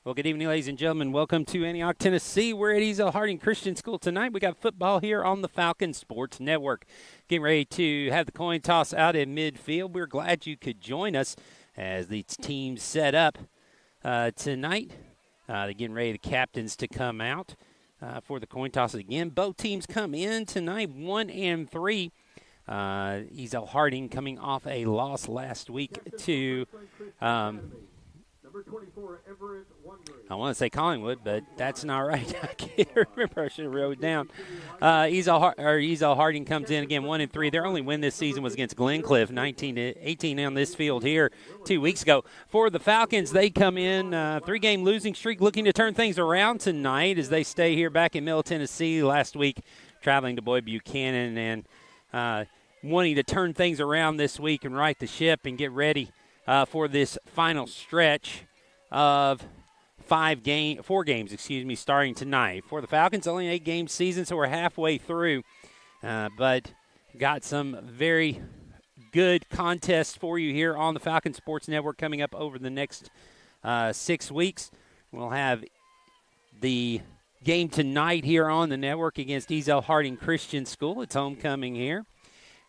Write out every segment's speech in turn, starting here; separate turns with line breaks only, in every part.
Well, good evening, ladies and gentlemen. Welcome to Antioch, Tennessee. We're at Ezel Harding Christian School tonight. We got football here on the Falcons Sports Network. Getting ready to have the coin toss out in midfield. We're glad you could join us as these teams set up tonight. They're getting ready, the captains to come out for the coin toss again. Both teams come in tonight, 1-3. Ezel Harding coming off a loss last week to I want to say Collingwood, but that's not right. I can't remember. I should have wrote it down. Ezel Harding comes in again, 1-3. Their only win this season was against Glencliff, 19-18 on this field here 2 weeks ago. For the Falcons, they come in 3-game losing streak, looking to turn things around tonight as they stay here back in Middle Tennessee. Last week, traveling to Boyd Buchanan and wanting to turn things around this week and right the ship and get ready for this final stretch of 4 games, starting tonight. For the Falcons, only an 8-game season, so we're halfway through. But got some very good contests for you here on the Falcons Sports Network coming up over the next 6 weeks. We'll have the game tonight here on the network against Ezel Harding Christian School. It's homecoming here.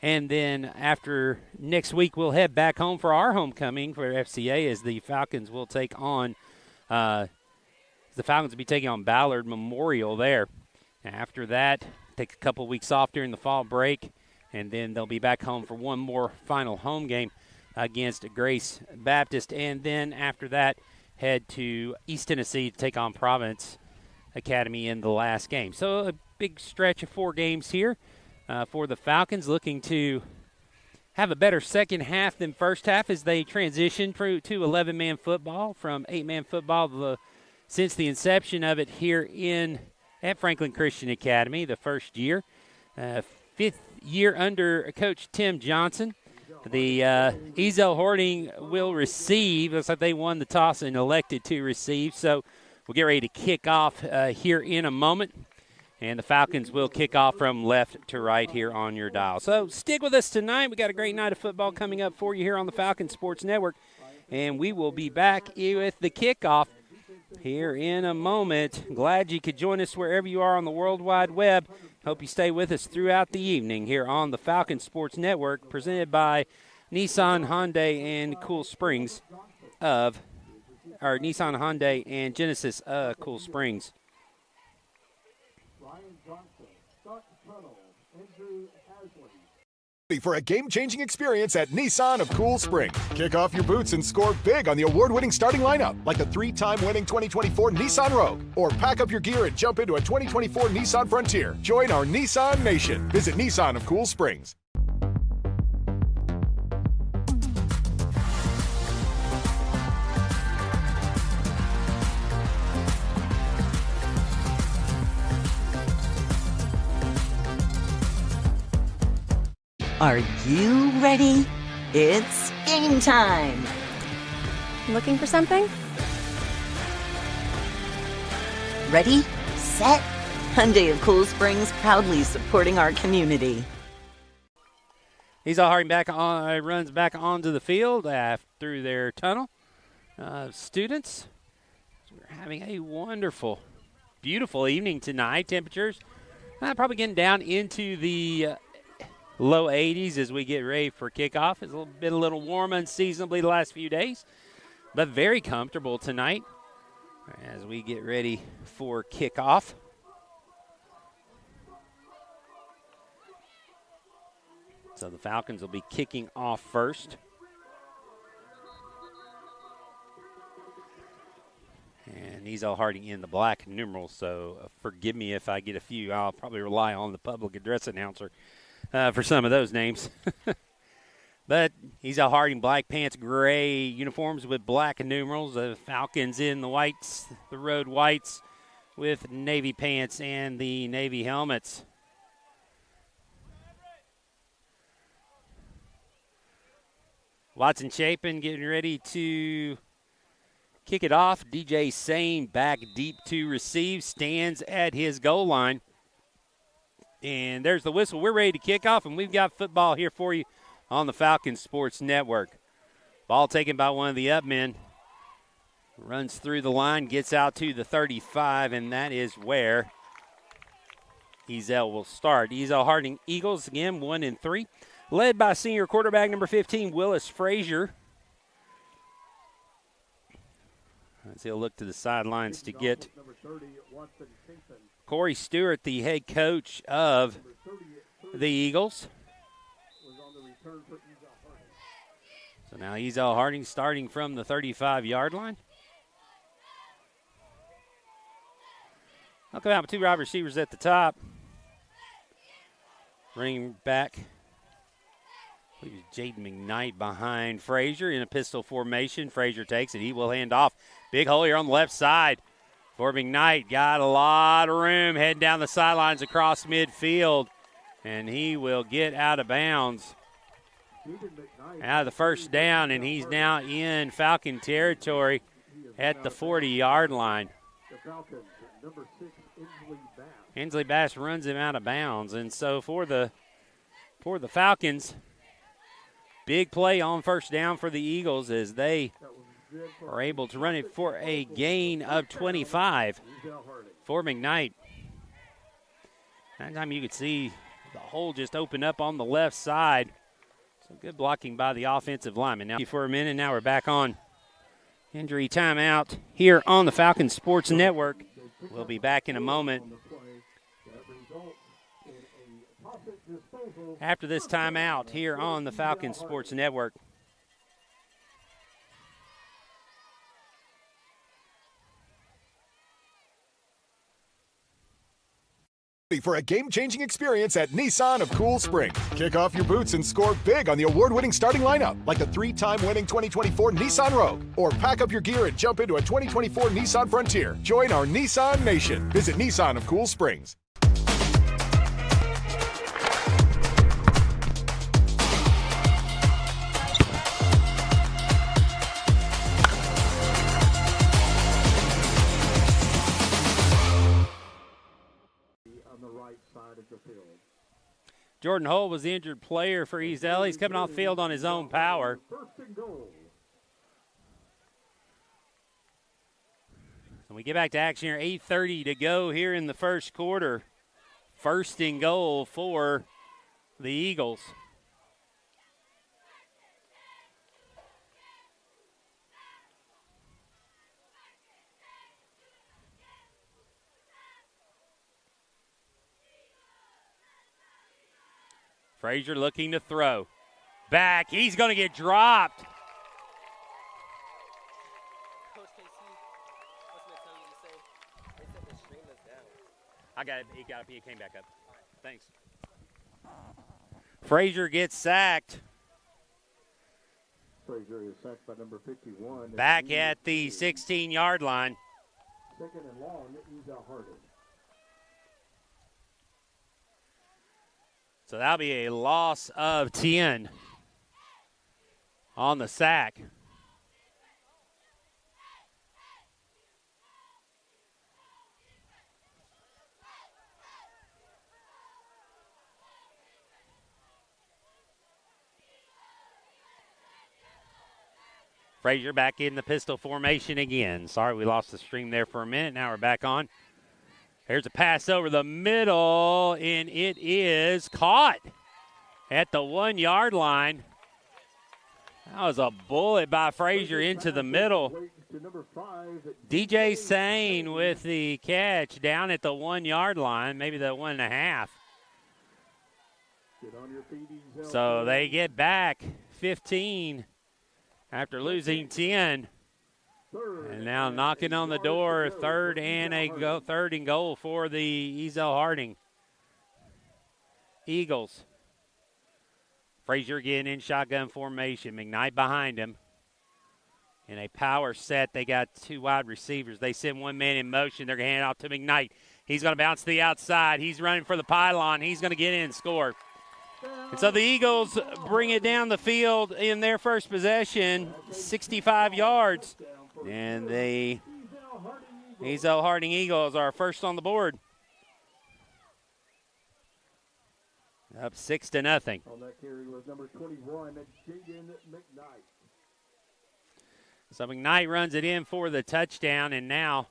And then after next week, we'll head back home for our homecoming for FCA as the Falcons will take on the Falcons will be taking on Ballard Memorial there. After that, take a couple weeks off during the fall break, and then they'll be back home for one more final home game against Grace Baptist. And then after that, head to East Tennessee to take on Providence Academy in the last game. So a big stretch of 4 games here. For the Falcons, looking to have a better second half than first half as they transition to 11-man football from 8-man football since the inception of it here at Franklin Christian Academy, the first year. 5th year under Coach Tim Johnson. The Ezel Harding will receive. Looks like they won the toss and elected to receive. So we'll get ready to kick off here in a moment. And the Falcons will kick off from left to right here on your dial. So stick with us tonight. We got a great night of football coming up for you here on the Falcons Sports Network. And we will be back with the kickoff here in a moment. Glad you could join us wherever you are on the World Wide Web. Hope you stay with us throughout the evening here on the Falcons Sports Network, presented by Nissan, Hyundai, and Cool Springs Nissan, Hyundai, and Genesis Cool Springs.
For a game-changing experience at Nissan of Cool Springs. Kick off your boots and score big on the award-winning starting lineup, like the 3-time winning 2024 Nissan Rogue. Or pack up your gear and jump into a 2024 Nissan Frontier. Join our Nissan Nation. Visit Nissan of Cool Springs.
Are you ready? It's game time!
Looking for something?
Ready, set, Hyundai of Cool Springs, proudly supporting our community.
Ezel Harding runs back onto the field through their tunnel. Students, we're having a wonderful, beautiful evening tonight. Temperatures probably getting down into the low 80s as we get ready for kickoff. It's a little warm unseasonably the last few days, but very comfortable tonight as we get ready for kickoff. So the Falcons will be kicking off first. And Ezel Harding in the black numerals, so forgive me if I get a few. I'll probably rely on the public address announcer for some of those names. But Ezel Harding, black pants, gray uniforms with black numerals. The Falcons in the whites, the road whites with navy pants and the navy helmets. Watson Chapin getting ready to kick it off. DJ Sane back deep to receive, stands at his goal line. And there's the whistle. We're ready to kick off, and we've got football here for you on the Falcons Sports Network. Ball taken by one of the up men. Runs through the line, gets out to the 35, and that is where Ezel will start. Ezel Harding Eagles, again, 1-3. Led by senior quarterback number 15, Willis Frazier. As he'll look to the sidelines to get Corey Stewart, the head coach of the Eagles. So now Ezel Harding starting from the 35-yard line. I'll come out with two wide receivers at the top. Running back, I believe it's Jaden McKnight behind Frazier in a pistol formation. Frazier takes it. He will hand off. Big hole here on the left side for McKnight. Got a lot of room heading down the sidelines across midfield. And he will get out of bounds. Out of the first down, and he's now in Falcon territory at the 40-yard line. Hensley Bass runs him out of bounds. And so for the Falcons, big play on first down for the Eagles as they are able to run it for a gain of 25 for McKnight. That time you could see the hole just open up on the left side. So good blocking by the offensive lineman. Now for a minute, now we're back on injury timeout here on the Falcons Sports Network. We'll be back in a moment. After this timeout here on the Falcons Sports Network.
For a game-changing experience at Nissan of Cool Spring. Kick off your boots and score big on the award-winning starting lineup, like the 3-time winning 2024 Nissan Rogue. Or pack up your gear and jump into a 2024 Nissan Frontier. Join our Nissan Nation. Visit Nissan of Cool Springs.
Jordan Hull was the injured player for Ezel. He's coming off field on his own power. So we get back to action here. 8:30 to go here in the first quarter. First and goal for the Eagles. Frazier looking to throw. Back. He's going to get dropped.
Coach KC, what's going to tell you to say? They said the stream is down.
I got it. He came back up. Thanks. Frazier gets sacked.
Frazier is sacked by number 51.
Back at the 16-yard line.
Second and long, Ezel Harding.
So that'll be a loss of 10 on the sack. Frazier back in the pistol formation again. Sorry, we lost the stream there for a minute. Now we're back on. Here's a pass over the middle, and it is caught at the 1-yard line. That was a bullet by Frazier into the middle. DJ Sane with the catch down at the 1-yard line, maybe the 1.5. So they get back 15 after losing 10. And now knocking on the door, third and goal for the Ezel Harding Eagles. Frazier again in shotgun formation. McKnight behind him. In a power set, they got two wide receivers. They send one man in motion. They're going to hand it off to McKnight. He's going to bounce to the outside. He's running for the pylon. He's going to get in and score. And so the Eagles bring it down the field in their first possession, 65 yards. And the Ezel Harding Eagles are first on the board. Up 6-0.
On that carry was number 21, Jaden McKnight.
So McKnight runs it in for the touchdown, and now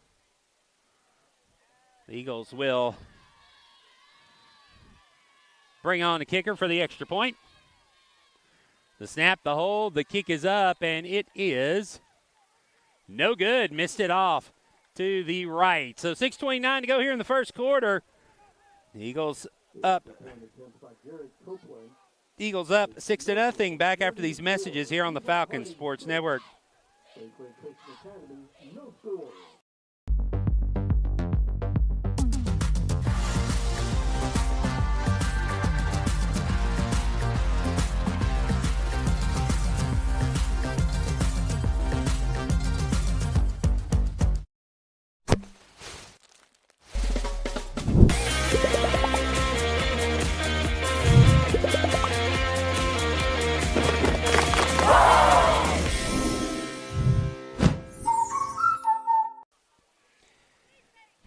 the Eagles will bring on the kicker for the extra point. The snap, the hold, the kick is up, and it is no good. Missed it off to the right. So 6:29 to go here in the first quarter. The Eagles up. Eagles up 6-0. Back after these messages here on the Falcons Sports Network.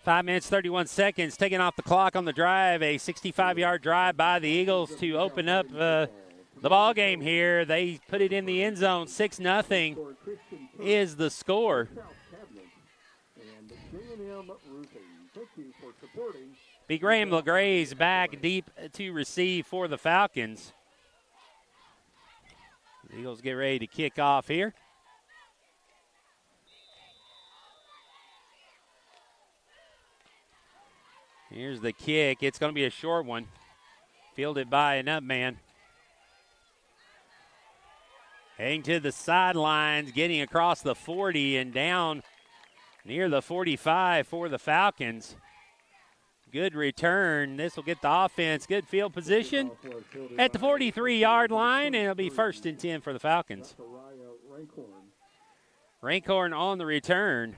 Five minutes, 31 seconds, taking off the clock on the drive. A 65-yard drive by the Eagles to open up the ball game here. They put it in the end zone. 6-0 is the score. Big Graham LeGray's back deep to receive for the Falcons. The Eagles get ready to kick off here. Here's the kick. It's going to be a short one. Fielded by an up man. Heading to the sidelines, getting across the 40 and down near the 45 for the Falcons. Good return. This will get the offense good field position at the 43-yard line, and it'll be 1st and 10 for the Falcons. Rankhorn on the return.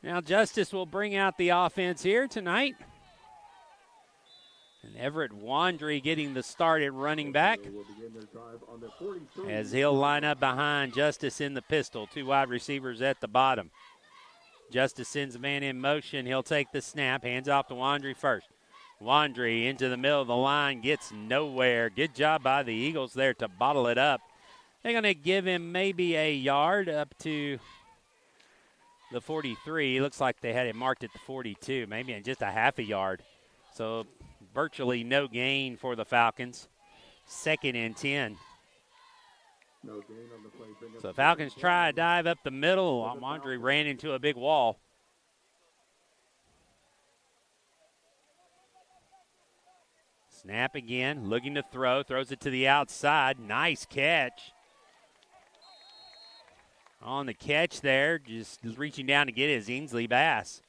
Now Justice will bring out the offense here tonight. And Everett Wandry getting the start at running back as he'll line up behind Justice in the pistol. 2 wide receivers at the bottom. Justice sends a man in motion. He'll take the snap, hands off to Wandry first. Wandry into the middle of the line, gets nowhere. Good job by the Eagles there to bottle it up. They're going to give him maybe a yard up to the 43. Looks like they had it marked at the 42, maybe in just a half a yard. So virtually no gain for the Falcons. 2nd and 10. So the Falcons try to dive up the middle. Wandry ran into a big wall. Snap again, looking to throw, throws it to the outside. Nice catch. On the catch there, just reaching down to get it is Ainsley Bass.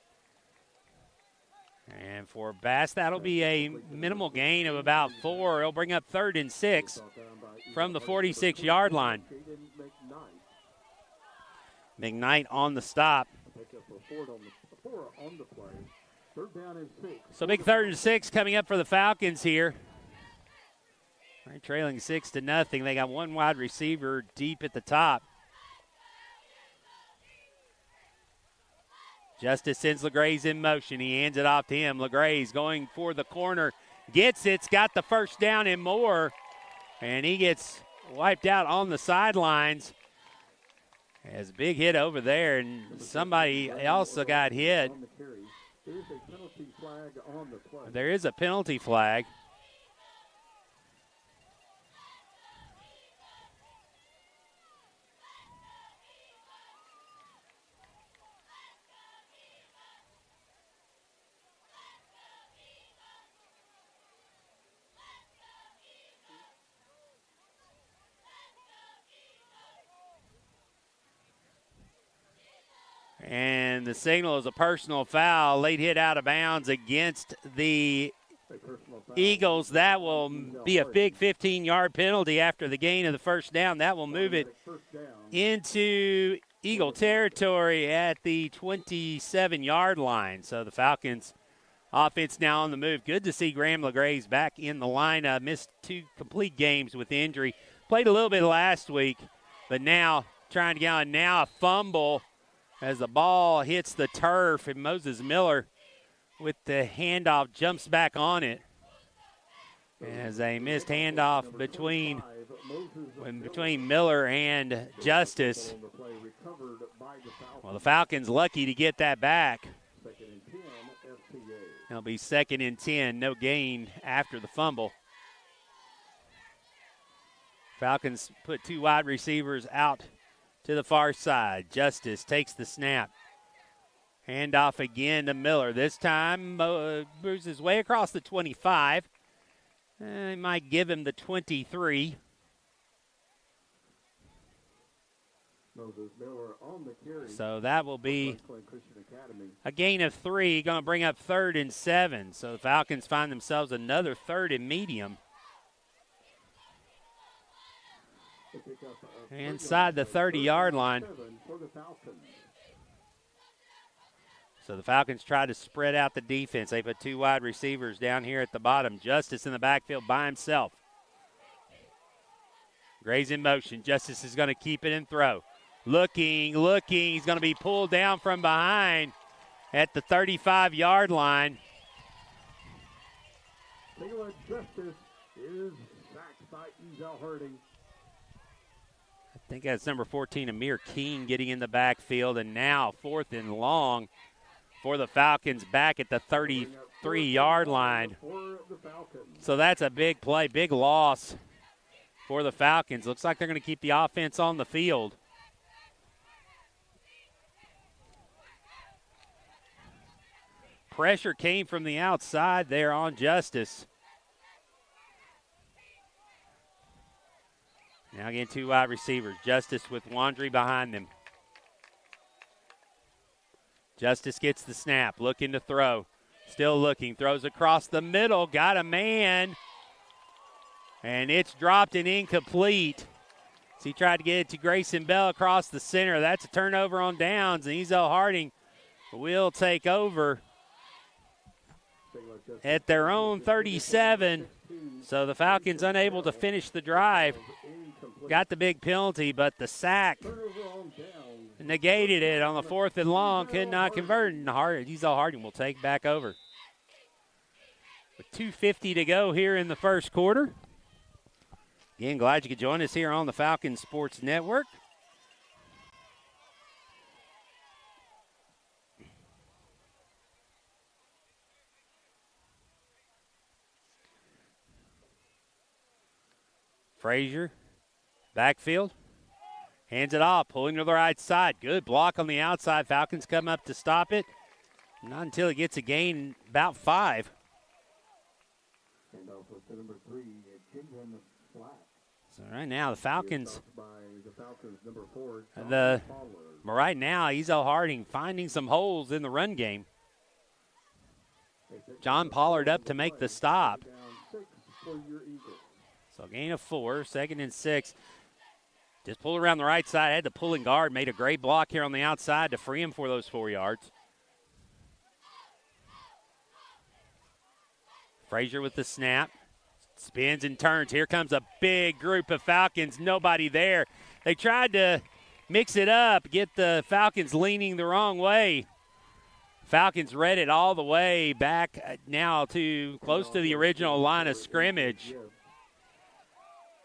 And for Bass, that'll be a minimal gain of about 4. It'll bring up 3rd and 6 from the 46-yard line. McKnight on the stop. So big 3rd and 6 coming up for the Falcons here. Right, trailing 6-0. They got 1 wide receiver deep at the top. Justice sends LeGray's in motion. He hands it off to him. LeGray's going for the corner. Gets it. It's got the first down and more. And he gets wiped out on the sidelines. Has a big hit over there. And somebody also got hit. There is a penalty flag. And the signal is a personal foul. Late hit out of bounds against the Eagles. That will be a big 15-yard penalty after the gain of the first down. That will move it into Eagle territory at the 27-yard line. So the Falcons offense now on the move. Good to see Graham LeGray's back in the lineup. Missed 2 complete games with injury. Played a little bit last week, but now trying to get on. Now a fumble as the ball hits the turf, and Moses Miller with the handoff jumps back on it. As a missed handoff between between Miller and Justice. Well, the Falcons lucky to get that back. It'll be 2nd and 10, no gain after the fumble. Falcons put 2 wide receivers out to the far side. Justice takes the snap. Handoff again to Miller. This time, moves his way across the 25. He might give him the 23. So that will be a gain of 3, going to bring up 3rd and 7. So the Falcons find themselves another 3rd and medium. Inside the 30-yard line. So the Falcons try to spread out the defense. They put 2 wide receivers down here at the bottom. Justice in the backfield by himself. Gray's in motion. Justice is going to keep it and throw. Looking. He's going to be pulled down from behind at the 35-yard line.
Justice is sacked by Ezel Harding.
I think that's number 14, Amir Keene, getting in the backfield. And now 4th and long for the Falcons back at the 33-yard line. So that's a big play, big loss for the Falcons. Looks like they're going to keep the offense on the field. Pressure came from the outside there on Justice. Now again, 2 wide receivers. Justice with Wandry behind them. Justice gets the snap, looking to throw. Still looking, throws across the middle, got a man. And it's dropped and incomplete. So he tried to get it to Grayson Bell across the center. That's a turnover on downs, and Ezel Harding will take over at their own 37. So the Falcons unable to finish the drive. Got the big penalty, but the sack negated it on the 4th and long. Could not convert, and Ezel Harding will take back over. With 2:50 to go here in the first quarter. Again, glad you could join us here on the Falcons Sports Network. Frazier, backfield, hands it off, pulling to the right side. Good block on the outside. Falcons come up to stop it. Not until it gets a gain about 5. So right now the Falcons, right now Ezel Harding finding some holes in the run game. John Pollard up to make the stop. So gain of 4, 2nd and 6. Just pulled around the right side, had the pulling guard, made a great block here on the outside to free him for those 4 yards. Frazier with the snap. Spins and turns. Here comes a big group of Falcons. Nobody there. They tried to mix it up, get the Falcons leaning the wrong way. Falcons read it all the way back now to close to the original line of scrimmage.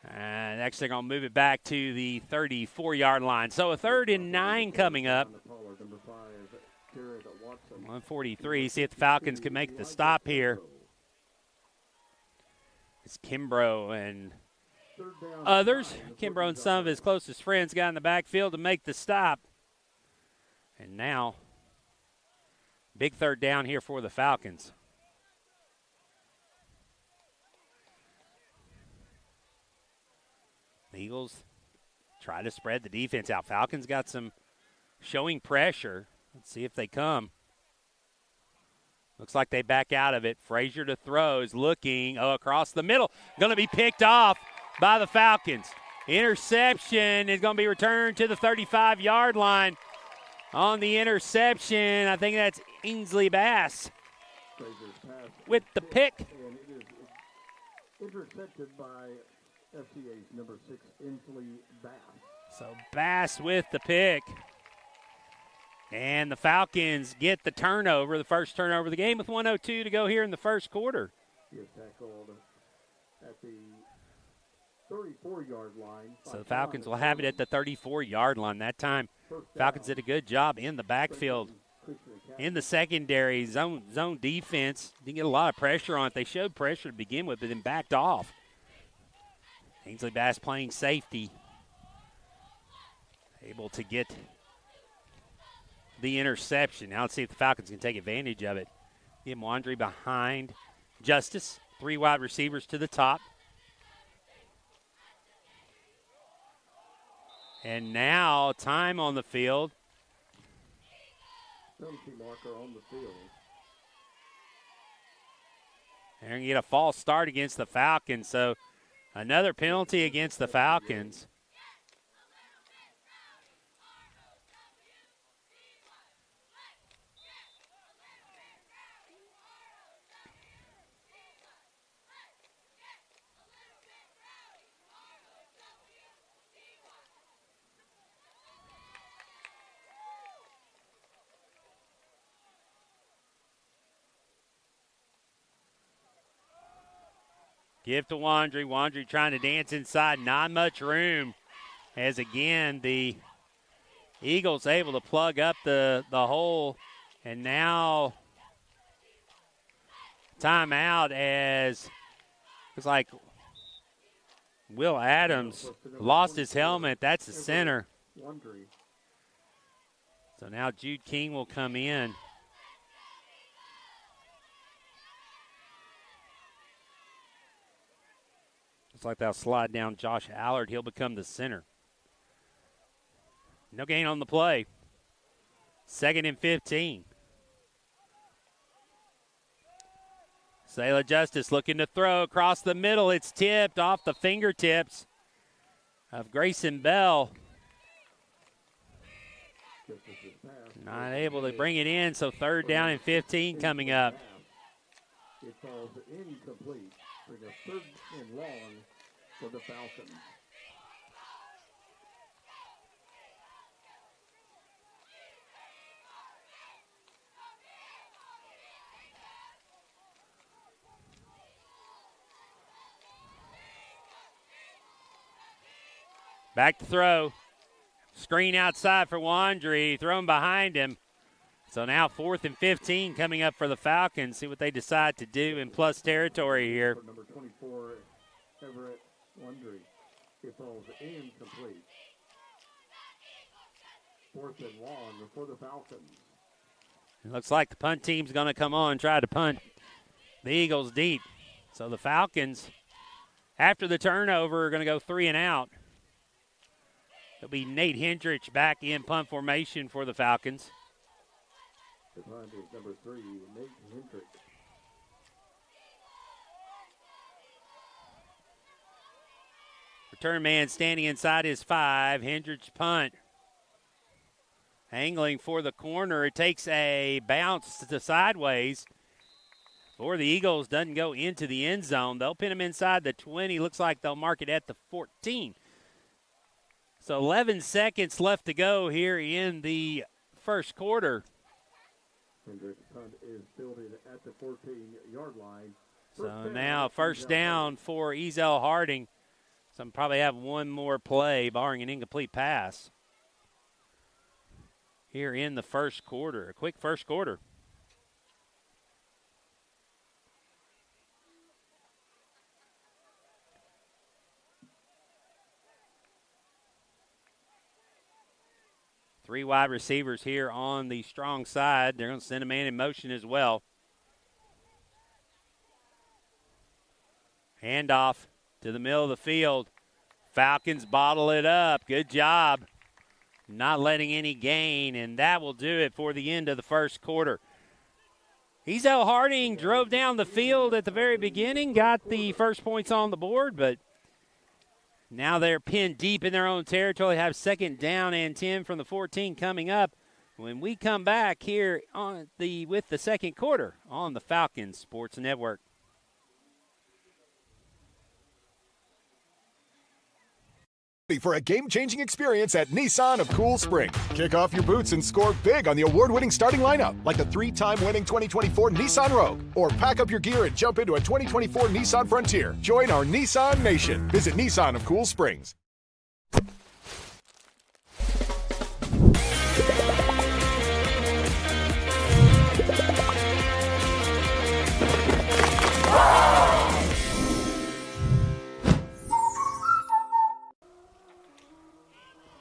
And next they're going to move it back to the 34-yard line. So a 3rd and 9 coming up. 143. See if the Falcons can make the stop here. It's Kimbrough and others. Kimbrough and some of his closest friends got in the backfield to make the stop. And now, big 3rd down here for the Falcons. The Eagles try to spread the defense out. Falcons got some showing pressure. Let's see if they come. Looks like they back out of it. Frazier to throw is looking across the middle. Going to be picked off by the Falcons. Interception is going to be returned to the 35-yard line. On the interception, I think that's Ainsley Bass with the pick.
And it is intercepted by FCA's number 6, Ainsley Bass.
So Bass with the pick. And the Falcons get the turnover, the first turnover of the game with 1:02 to go here in the first quarter.
He is tackled at the 34-yard line.
So the Falcons will have it at the 34-yard line. That time, Falcons did a good job in the backfield. In the secondary, zone defense, didn't get a lot of pressure on it. They showed pressure to begin with, but then backed off. Ainsley Bass playing safety. Able to get the interception. Now let's see if the Falcons can take advantage of it. Get Wandry behind Justice. 3 wide receivers to the top. And now time on the field.
Penalty marker on the field.
They're going to get a false start against the Falcons, so another penalty against the Falcons. Give to Wandry. Wandry trying to dance inside. Not much room. As again, the Eagles able to plug up the hole. And now timeout as looks like Will Adams lost his helmet. That's the center. So now Jude King will come in. Looks like they'll slide down Josh Allard. He'll become the center. No gain on the play. 2nd and 15. Sayla Justice looking to throw across the middle. It's tipped off the fingertips of Grayson Bell. Not able to bring it in, so 3rd down and 15 coming up.
It falls incomplete. Bring a 3rd and long for the Falcons.
Back to throw. Screen outside for Wandry. Thrown behind him. So now 4th and 15 coming up for the Falcons. See what they decide to do in plus territory here.
For number 24, Everett Wandry. It falls incomplete. 4th and long for the Falcons.
It looks like the punt team's going to come on and try to punt the Eagles deep. So the Falcons, after the turnover, are going to go 3 and out. It'll be Nate Hendrich back in punt formation for the Falcons.
The punt is number 3, Nate Hendrich.
Return man standing inside his 5. Hendrich punt. Angling for the corner. It takes a bounce to sideways for the Eagles. Doesn't go into the end zone. They'll pin him inside the 20. Looks like they'll mark it at the 14. So 11 seconds left to go here in the first quarter.
Hendrick's punt is fielded at the 14-yard line.
So now 1st down for Ezel Harding. So probably have one more play, barring an incomplete pass, here in the first quarter. A quick first quarter. Three wide receivers here on the strong side. They're going to send a man in motion as well. Handoff to the middle of the field. Falcons bottle it up. Good job. Not letting any gain, and that will do it for the end of the first quarter. Ezel Harding drove down the field at the very beginning, got the first points on the board, but now they're pinned deep in their own territory. Have 2nd down and 10 from the 14 coming up when we come back here on with the second quarter on the Falcons Sports Network.
For a game-changing experience at Nissan of Cool Springs. Kick off your boots and score big on the award-winning starting lineup, like the 3-time winning 2024 Nissan Rogue. Or pack up your gear and jump into a 2024 Nissan Frontier. Join our Nissan Nation. Visit Nissan of Cool Springs.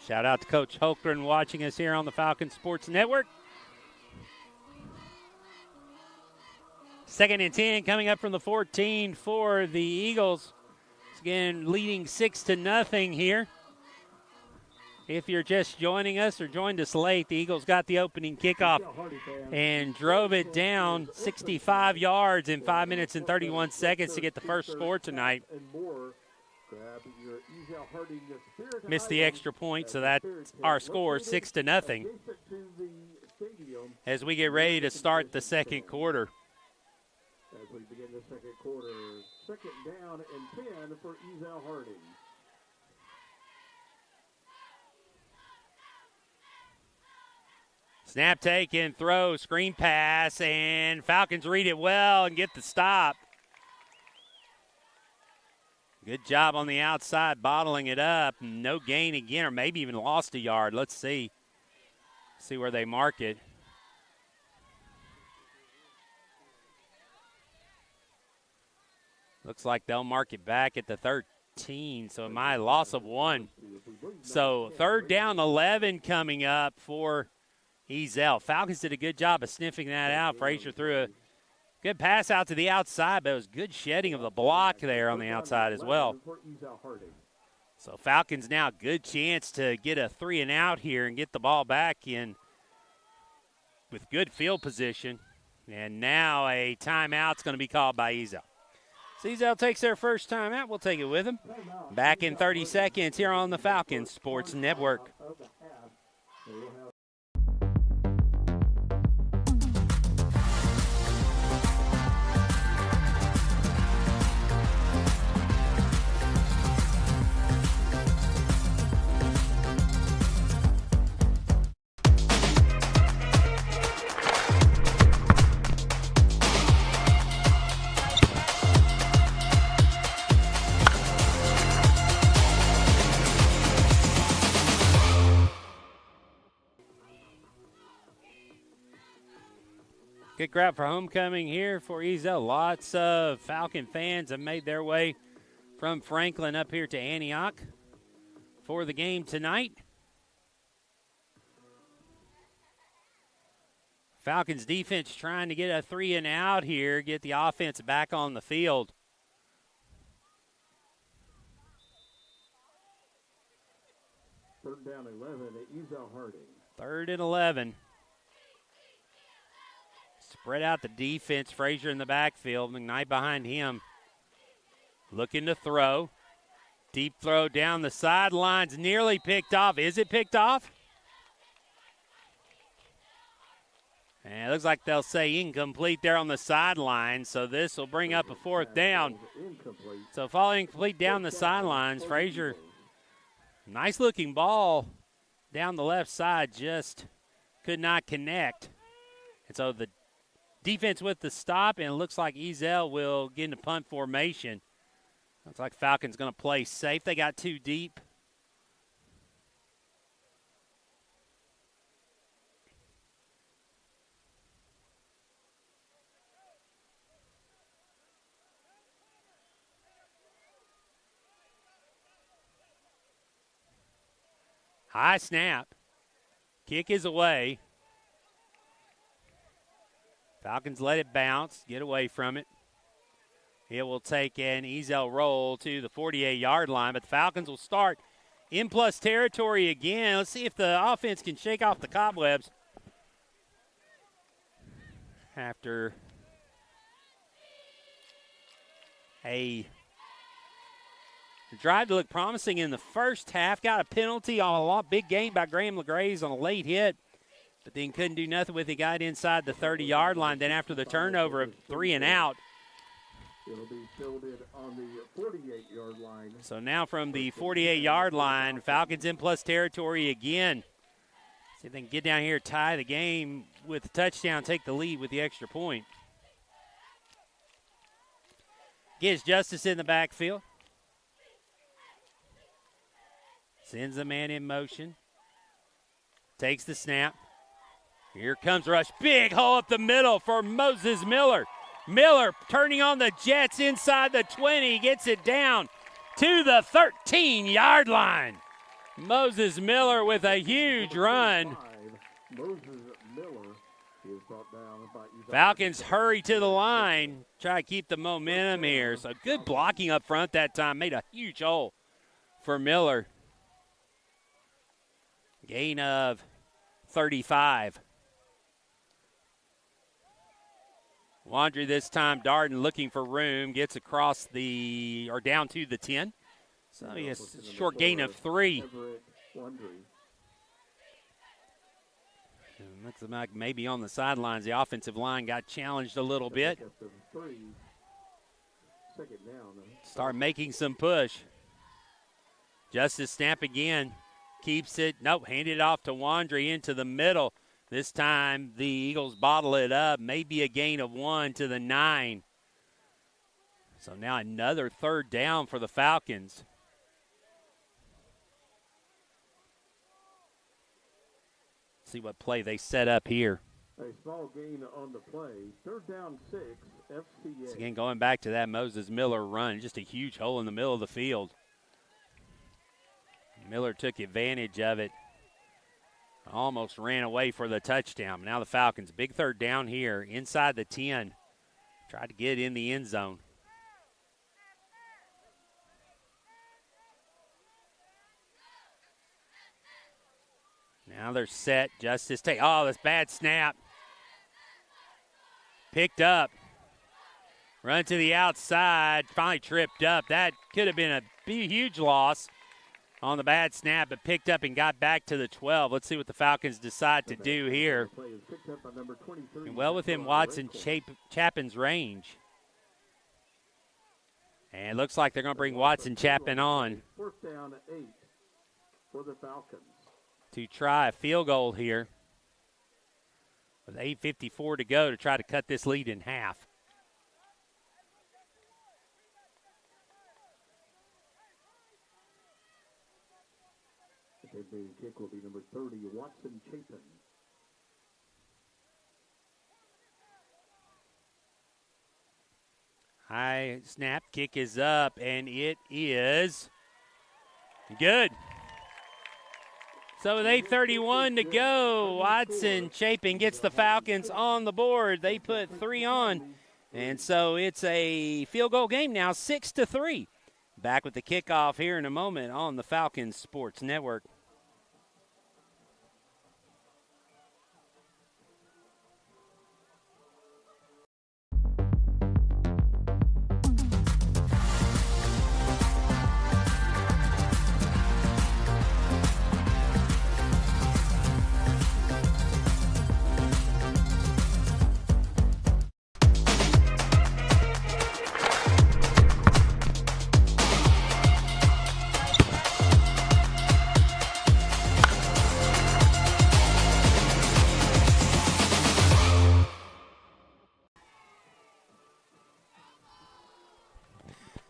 Shout out to Coach Holgren watching us here on the Falcons Sports Network. 2nd and 10 coming up from the 14 for the Eagles. It's again leading 6-0 here. If you're just joining us or joined us late, the Eagles got the opening kickoff and drove it down 65 yards in 5 minutes and 31 seconds to get the first score tonight. Missed the extra point, so that's our score, 6-0, as we get ready to start the second quarter.
As we begin the second quarter, 2nd down and 10 for Ezel Harding.
Snap, take, and throw, screen pass, and Falcons read it well and get the stop. Good job on the outside, bottling it up. No gain again, or maybe even lost a yard. Let's see. See where they mark it. Looks like they'll mark it back at the 13, so my loss of 1. So 3rd down, 11 coming up for Ezel. Falcons did a good job of sniffing that out. Frazier threw a good pass out to the outside, but it was good shedding of the block there on the outside as well. So Falcons now good chance to get a 3-and-out here and get the ball back in with good field position. And now a timeout's going to be called by Ezel. So Ezel takes their first timeout. We'll take it with him. Back in 30 seconds here on the Falcons Sports Network. Good crowd for homecoming here for Ezel. Lots of Falcon fans have made their way from Franklin up here to Antioch for the game tonight. Falcons defense trying to get a 3-and-out here, get the offense back on the field.
Third down 11 at Ezel Harding.
3rd and 11. Spread out the defense. Frazier in the backfield. McKnight behind him. Looking to throw. Deep throw down the sidelines. Nearly picked off. Is it picked off? And it looks like they'll say incomplete there on the sideline. So this will bring up a 4th down. So falling incomplete down the sidelines. Frazier, nice looking ball down the left side. Just could not connect. And so the defense with the stop, and it looks like Ezel will get into punt formation. Looks like Falcons going to play safe. They got 2 deep. High snap. Kick is away. Falcons let it bounce, get away from it. It will take an Ezel roll to the 48-yard line, but the Falcons will start in plus territory again. Let's see if the offense can shake off the cobwebs after a drive to look promising in the first half. Got a penalty on a big gain by Graham LeGraze on a late hit, but then couldn't do nothing with it. Got inside the 30-yard line. Then after the turnover of 3-and-out,
It'll be filled in on the 48-yard line.
So now from the 48-yard line, Falcons in plus territory again. See if they can get down here, tie the game with a touchdown, take the lead with the extra point. Gets Justice in the backfield. Sends the man in motion. Takes the snap. Here comes rush. Big hole up the middle for Moses Miller. Miller turning on the Jets inside the 20. Gets it down to the 13-yard line. Moses Miller with a huge run.
Moses Miller is brought down by
Falcons hurry to the line. Try to keep the momentum here. So good blocking up front that time. Made a huge hole for Miller. Gain of 35. Wandry this time, Darden looking for room, gets across or down to the 10. So he has a short gain of 3. Looks like maybe on the sidelines, the offensive line got challenged a little bit. Start making some push. Justice snap again, keeps it. Nope, handed it off to Wandry into the middle. This time, the Eagles bottle it up. Maybe a gain of 1 to the 9. So now another third down for the Falcons. See what play they set up here.
A small gain on the play. Third down 6, FCA.
So again, going back to that Moses Miller run, just a huge hole in the middle of the field. Miller took advantage of it. Almost ran away for the touchdown. Now the Falcons, big third down here, inside the 10. Tried to get in the end zone. Now they're set. Justice take. Oh, this bad snap. Picked up. Run to the outside. Finally tripped up. That could have been a huge loss on the bad snap, but picked up and got back to the 12. Let's see what the Falcons decide to do here. And well within Watson Chapin's range. And it looks like they're going to bring Watson Chapin on.
Fourth down 8 for the Falcons.
To try a field goal here. With 8:54 to go to try to cut this lead in half.
The kick will be number 30, Watson Chapin.
High snap, kick is up, and it is good. So with 8:31 to go, Watson Chapin gets the Falcons on the board. They put 3 on, and so it's a field goal game now, 6-3. Back with the kickoff here in a moment on the Falcons Sports Network.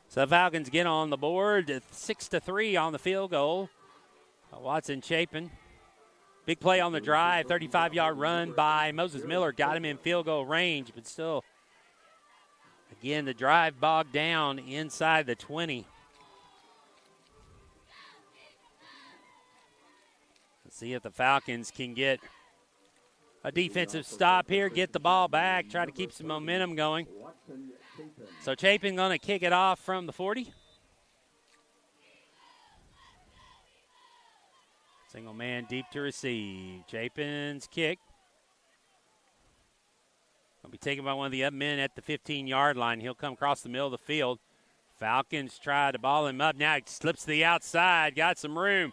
So the Falcons get on the board, 6-3 on the field goal. Watson Chapin. Big play on the drive, 35-yard run by Moses Miller. Got him in field goal range, but still, again, the drive bogged down inside the 20. Let's see if the Falcons can get a defensive stop here, get the ball back, try to keep some momentum going. So Chapin going to kick it off from the 40. Single man deep to receive. Chapin's kick. Will be taken by one of the up men at the 15-yard line. He'll come across the middle of the field. Falcons try to ball him up. Now he slips to the outside. Got some room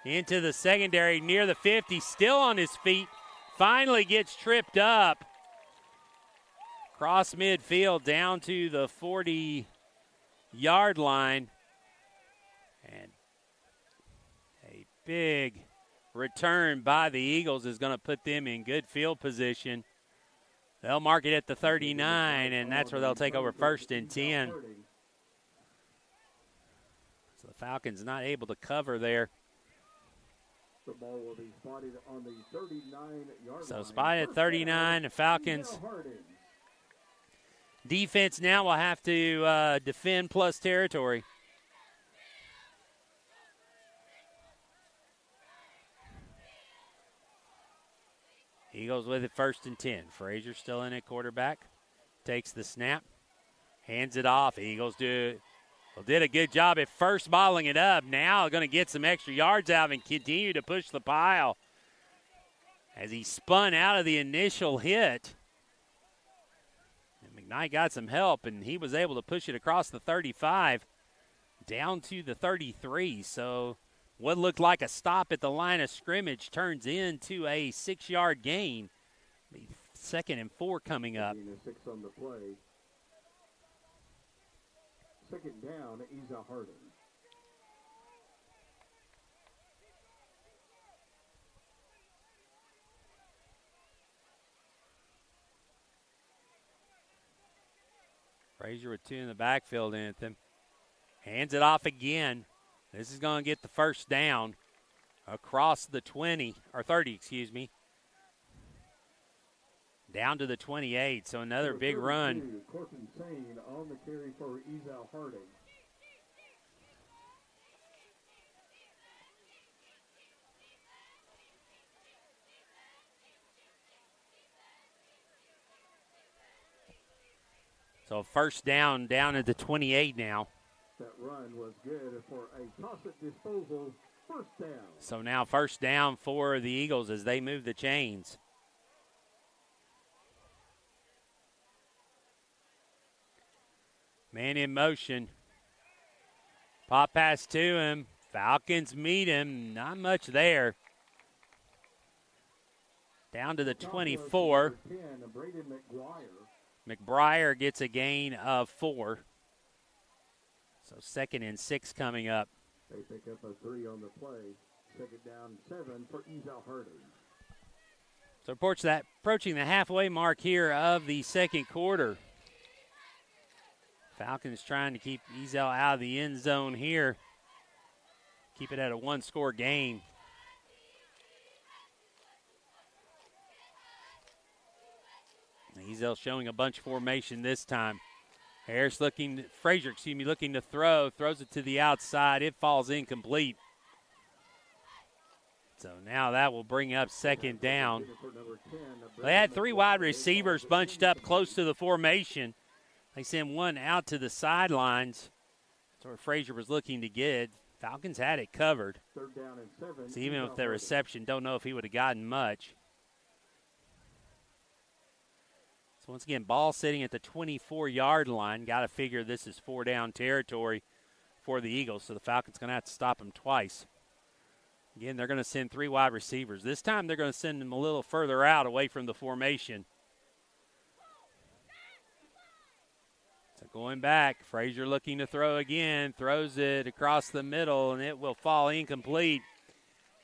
into the secondary near the 50. Still on his feet. Finally gets tripped up. across midfield down to the 40-yard line. And a big return by the Eagles is going to put them in good field position. They'll mark it at the 39, and that's where they'll take over 1st and 10. So the Falcons not able to cover there.
The ball will be spotted on the 39-yard line.
So spotted at 39, the Falcons. Defense now will have to defend plus territory. Eagles with it 1st and 10. Frazier still in at quarterback. Takes the snap. Hands it off. Eagles did a good job at first bottling it up. Now going to get some extra yards out and continue to push the pile. As he spun out of the initial hit. And McKnight got some help, and he was able to push it across the 35 down to the 33. So what looked like a stop at the line of scrimmage turns into a 6-yard gain. 2nd and 4 coming up.
6 on the play. 2nd down, Isa Harding.
Frazier with 2 in the backfield, Anthem. Hands it off again. This is going to get the 1st down across the 20, or 30, excuse me. Down to the 28, so another big run.
Corton Sane on the carry for Isa Harding.
So 1st down at the 28 now.
That run was good for a toss-it disposal. 1st down.
So now 1st down for the Eagles as they move the chains. Man in motion. Pop pass to him. Falcons meet him. Not much there. Down to the 24.
10, Braden
McBriar gets a gain of 4. So 2nd and 6 coming up.
They pick up a 3 on the play. 2nd down, 7 for Isa Harding.
So approaching the halfway mark here of the 2nd quarter. Falcons trying to keep Ezel out of the end zone here. Keep it at a 1-score game. Ezel showing a bunch formation this time. Frazier looking to throw. Throws it to the outside. It falls incomplete. So now that will bring up 2nd down. They had 3 wide receivers bunched up close to the formation. They send one out to the sidelines. That's where Frazier was looking to get. Falcons had it covered.
3rd down and 7.
So even with the reception, don't know if he would have gotten much. So once again, ball sitting at the 24-yard line. Got to figure this is 4-down territory for the Eagles, so the Falcons going to have to stop them twice. Again, they're going to send 3 wide receivers. This time they're going to send them a little further out away from the formation. So going back, Frazier looking to throw again. Throws it across the middle, and it will fall incomplete.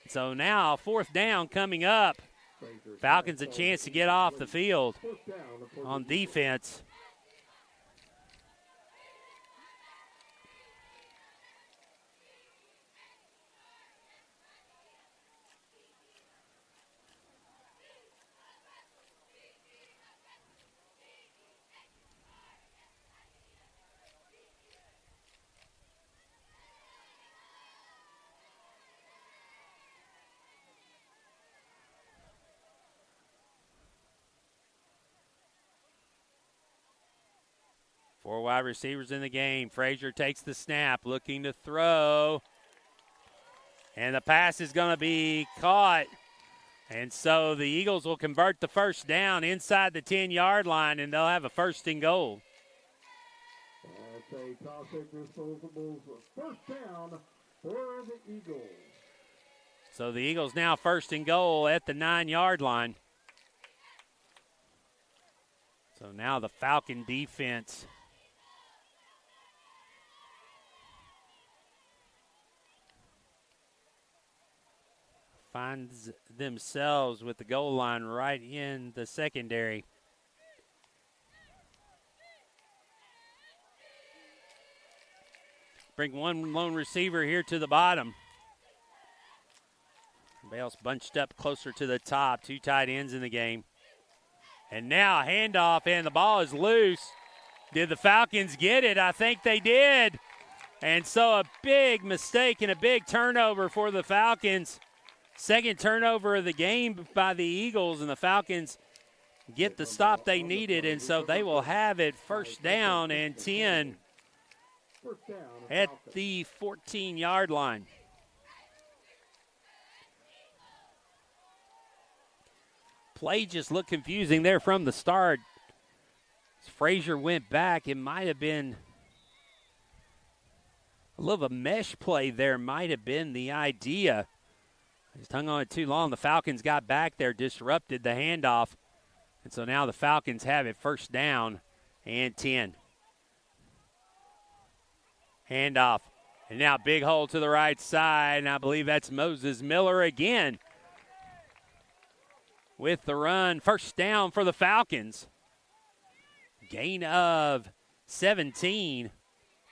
So now 4th down coming up. Falcons a chance to get off the field on defense. Four wide receivers in the game. Frazier takes the snap, looking to throw. And the pass is going to be caught. And so the Eagles will convert the 1st down inside the 10-yard line, and they'll have a 1st and goal.
That's a toss-it disposables. 1st down for the Eagles.
So the Eagles now 1st and goal at the 9-yard line. So now the Falcon defense finds themselves with the goal line right in the secondary. Bring one lone receiver here to the bottom. Bales bunched up closer to the top. Two tight ends in the game. And now a handoff, and the ball is loose. Did the Falcons get it? I think they did. And so a big mistake and a big turnover for the Falcons. Second turnover of the game by the Eagles, and the Falcons get the stop they needed, and so they will have it first down and 10 at the 14-yard line. Play just looked confusing there from the start. As Frazier went back, it might have been a little of a mesh play there, might have been the idea. Just hung on it too long. The Falcons got back there, disrupted the handoff. And so now the Falcons have it first down and 10. Handoff. And now big hole to the right side. And I believe that's Moses Miller again with the run. First down for the Falcons. Gain of 17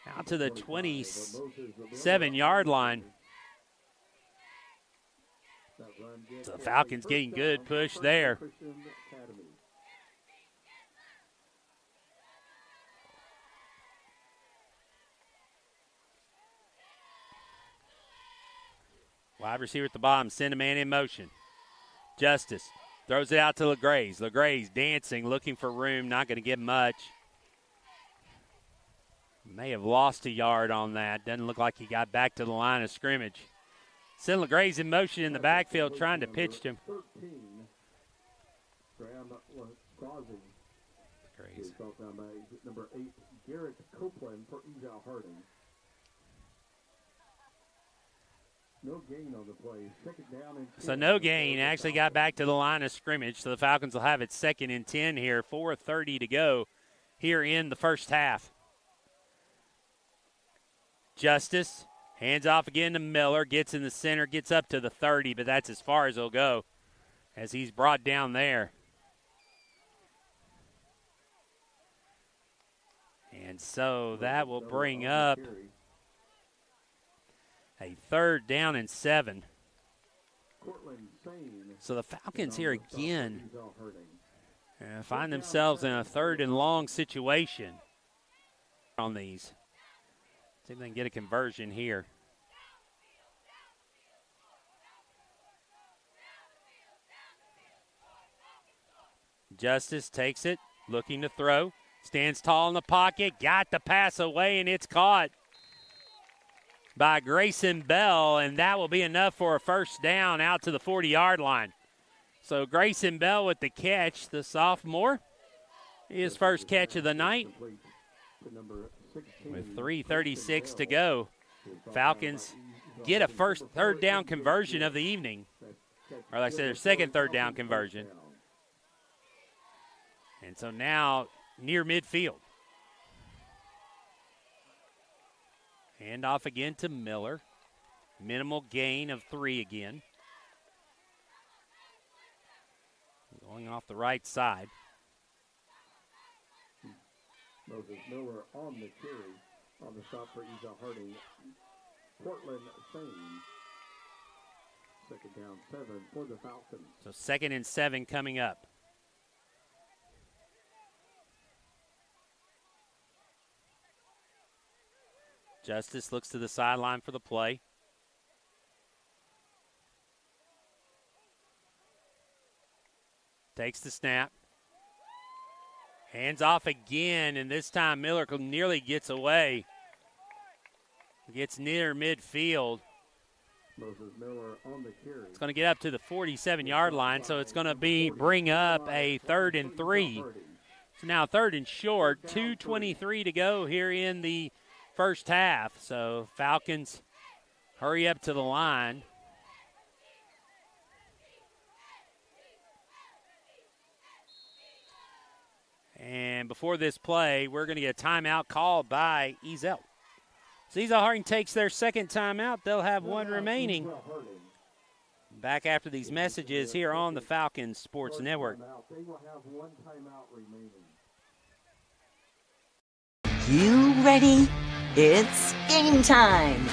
out to the 27-yard line. So the Falcons getting good push there. Wide receiver at the bottom, send a man in motion. Justice throws it out to LeGraze. LeGraze dancing, looking for room, not going to get much. May have lost a yard on that. Doesn't look like he got back to the line of scrimmage. Send LeGraze in motion in the backfield, trying to pitch to him. Graze.
Number 8, Garrett Copeland for Eval Harding. No gain on the play. Second down and 10.
So no gain. Actually got back to the line of scrimmage. So the Falcons will have it second and 10 here. 4:30 to go here in the first half. Justice hands off again to Miller. Gets in the center. Gets up to the 30, but that's as far as he'll go as he's brought down there. And so that will bring up a 3rd down and 7. So the Falcons here again find themselves in a 3rd and long situation on these. See if they can get a conversion here. Justice takes it, looking to throw. Stands tall in the pocket, got the pass away, and it's caught by Grayson Bell, and that will be enough for a first down out to the 40-yard line. So Grayson Bell with the catch, the sophomore, his first catch of the night. With 3:36 to go, Falcons get a first 3rd down conversion of the evening. Or like I said, their second 3rd down conversion. And so now near midfield. Hand off again to Miller. Minimal gain of 3 again. Going off the right side.
Moses Miller on the carry on the stop for Eval Harding. Portland Sane. 2nd down 7 for the Falcons.
So 2nd and 7 coming up. Justice looks to the sideline for the play. Takes the snap. Hands off again, and this time Miller nearly gets away. Gets near midfield.
Moses Miller on the carry.
It's going to get up to the 47-yard line, so it's going to bring up a 3rd and 3. So now 3rd and short, 2:23 to go here in the first half. So Falcons hurry up to the line. And before this play, we're going to get a timeout called by Ezel. So Ezel Harding takes their second timeout. They'll have one remaining. Back after these messages here on the Falcons Sports Network.
They will have one timeout remaining.
You ready? It's game time.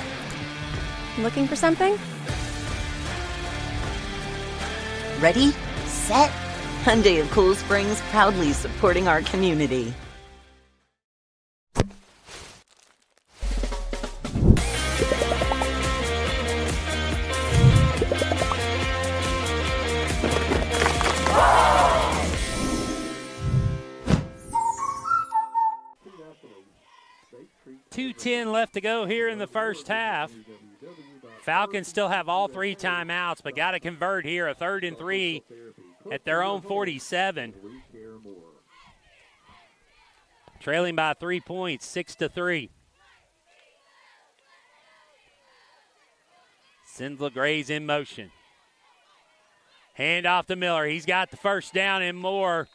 Looking for something?
Ready, set, Hyundai of Cool Springs, proudly supporting our community.
.210 left to go here in the first half. Falcons still have all three timeouts, but got to convert here, a 3rd and 3 at their own 47. Trailing by 3 points, 6-3. Sindla Gray's in motion. Hand off to Miller. He's got the first down and more.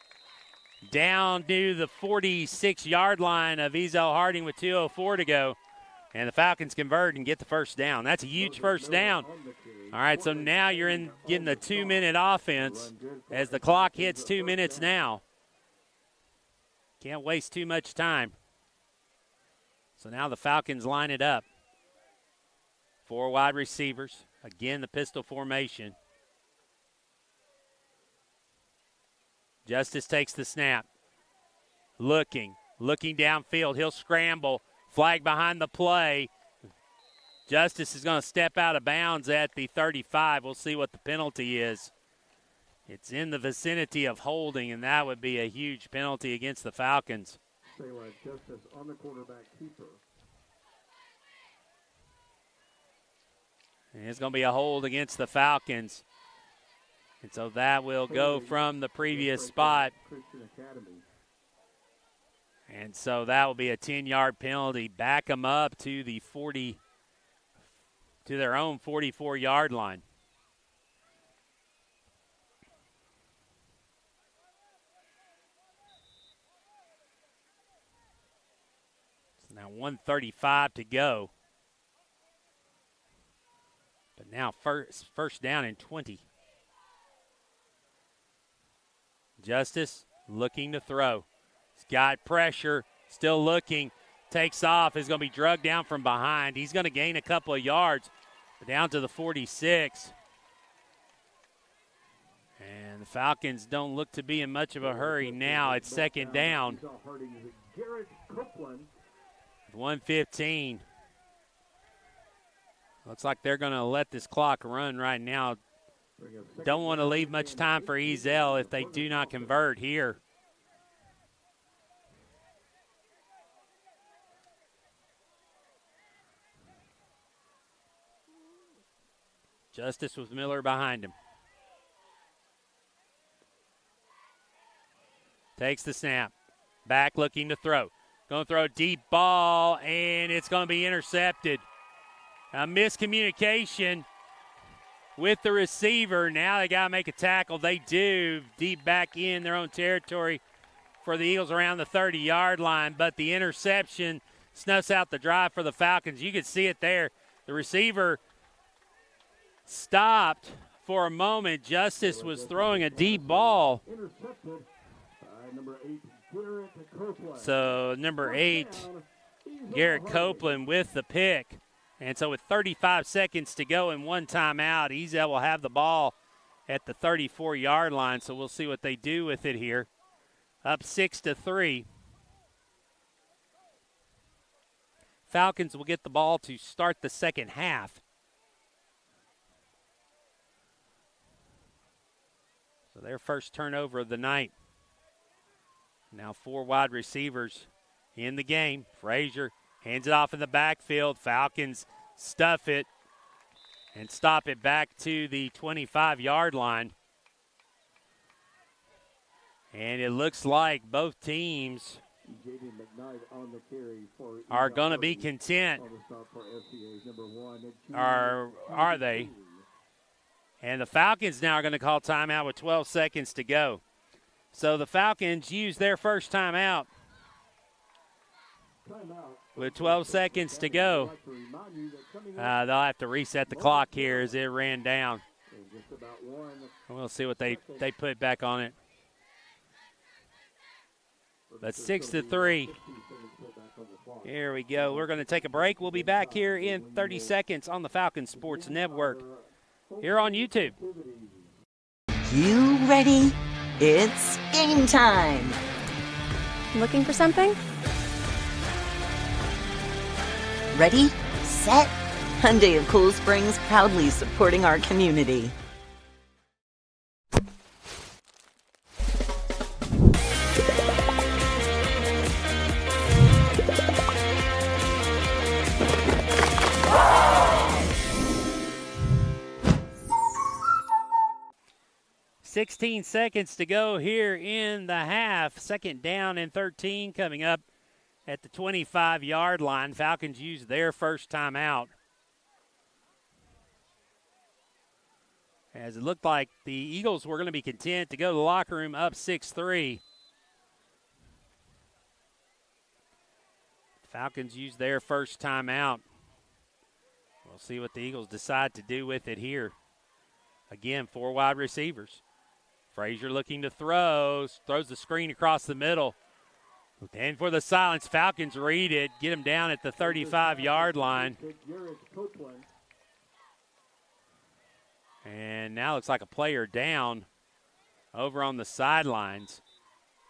Down to the 46-yard line of Ezel Harding with 2:04 to go. And the Falcons convert and get the first down. That's a huge first down. All right, so now you're in getting a 2-minute offense as the clock hits 2 minutes now. Can't waste too much time. So now the Falcons line it up. 4 wide receivers. Again, the pistol formation. Justice takes the snap. Looking downfield. He'll scramble. Flag behind the play. Justice is going to step out of bounds at the 35. We'll see what the penalty is. It's in the vicinity of holding, and that would be a huge penalty against the Falcons.
Justice on the quarterback keeper.
And it's going to be a hold against the Falcons. And so that will go from the previous spot. And so that will be a 10-yard penalty. Back them up to the 40, to their own 44-yard line. So now 1:35 to go. But now first down and 20. Justice looking to throw. He's got pressure, still looking, takes off, is going to be drugged down from behind. He's going to gain a couple of yards, but down to the 46. And the Falcons don't look to be in much of a hurry now. It's second down. 1:15. Looks like they're going to let this clock run right now. Don't want to leave much time for Ezel if they do not convert here. Justice with Miller behind him. Takes the snap. Back looking to throw. Going to throw a deep ball, and it's going to be intercepted. A miscommunication with the receiver. Now they got to make a tackle. They do. Deep back in their own territory for the Eagles around the 30-yard line, but the interception snuffs out the drive for the Falcons. You could see it there. The receiver stopped for a moment. Justice was throwing a deep ball. So number 8, Garrett Copeland with the pick. And so with 35 seconds to go and one timeout, Ezel will have the ball at the 34-yard line. So we'll see what they do with it here. Up 6-3. Falcons will get the ball to start the second half. So their first turnover of the night. Now 4 wide receivers in the game. Frazier hands it off in the backfield. Falcons stuff it and stop it back to the 25-yard line. And it looks like both teams are going to be content. Are they? And the Falcons now are going to call timeout with 12 seconds to go. So the Falcons use their first timeout. with 12 seconds to go. They'll have to reset the clock here as it ran down. We'll see what they put back on it. But 6-3. Here we go. We're going to take a break. We'll be back here in 30 seconds on the Falcons Sports Network here on YouTube.
You ready? It's game time.
Looking for something?
Ready, set, Hyundai of Cool Springs, proudly supporting our community.
$16 seconds to go here in the half. Second down and 13 coming up at the 25-yard line. Falcons use their first timeout. As it looked like the Eagles were going to be content to go to the locker room up 6-3. Falcons use their first timeout. We'll see what the Eagles decide to do with it here. Again, 4 wide receivers. Frazier looking to throws the screen across the middle. And for the silence, Falcons read it, get him down at the 35-yard line. And now looks like a player down over on the sidelines.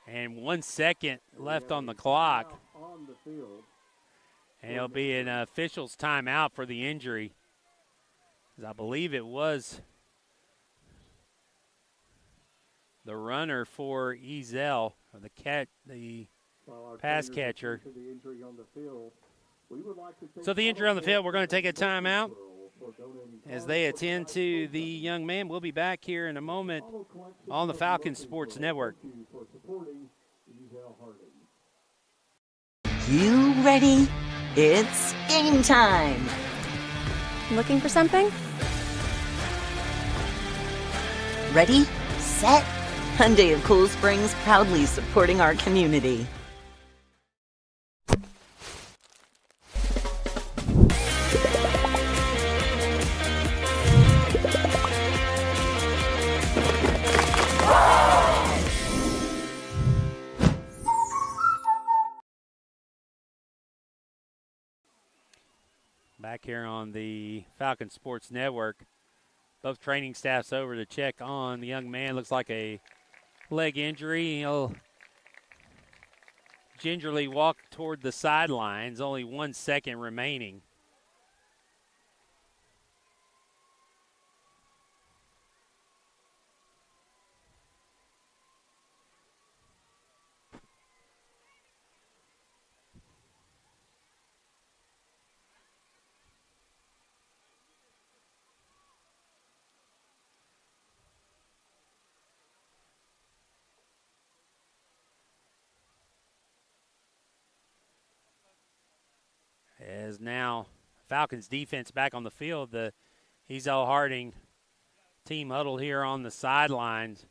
And 1 second left on the clock. And it'll be an official's timeout for the injury. I believe it was the runner for Ezel, or the pass catcher. So the injury on the field, we're going to take a timeout as they attend to the young man. We'll be back here in a moment on the Falcons Sports Network.
You ready? It's game time.
Looking for something?
Ready, set, Hyundai of Cool Springs, proudly supporting our community.
Back here on the Falcons Sports Network. Both training staffs over to check on the young man. Looks like a leg injury. He'll gingerly walk toward the sidelines. Only 1 second remaining. As now Falcons defense back on the field. The Ezel Harding team huddled here on the sidelines.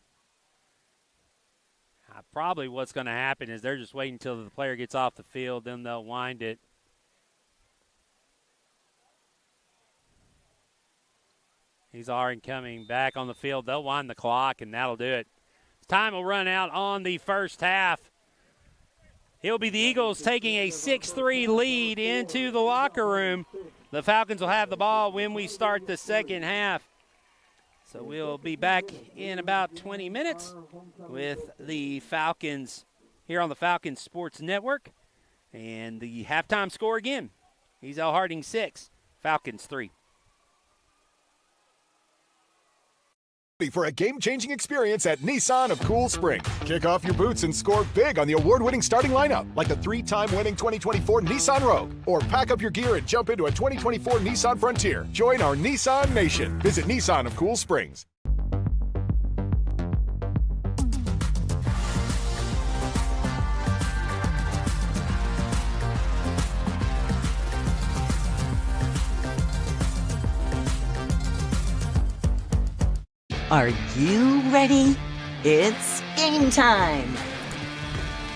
Probably what's going to happen is they're just waiting until the player gets off the field, then they'll wind it. Ezel Harding coming back on the field. They'll wind the clock, and that'll do it. Time will run out on the first half. It'll be the Eagles taking a 6-3 lead into the locker room. The Falcons will have the ball when we start the second half. So we'll be back in about 20 minutes with the Falcons here on the Falcons Sports Network. And the halftime score again, Ezel Harding 6, Falcons 3.
For a game-changing experience at Nissan of Cool Spring. Kick off your boots and score big on the award-winning starting lineup, like the 3-time winning 2024 Nissan Rogue. Or pack up your gear and jump into a 2024 Nissan Frontier. Join our Nissan Nation. Visit Nissan of Cool Springs.
Are you ready? It's game time.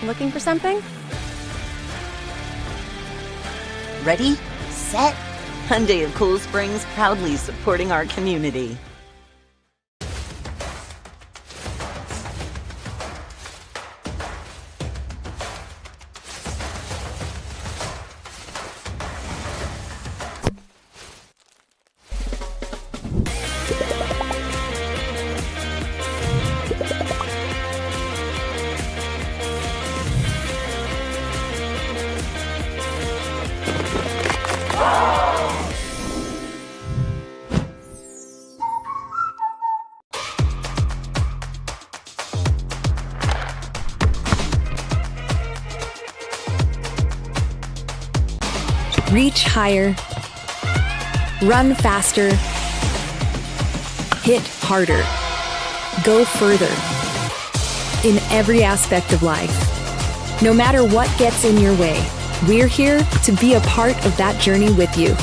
Looking for something?
Ready, set, Hyundai of Cool Springs, proudly supporting our community.
Reach higher, run faster, hit harder, go further. In every aspect of life, no matter what gets in your way, we're here to be a part of that journey with you,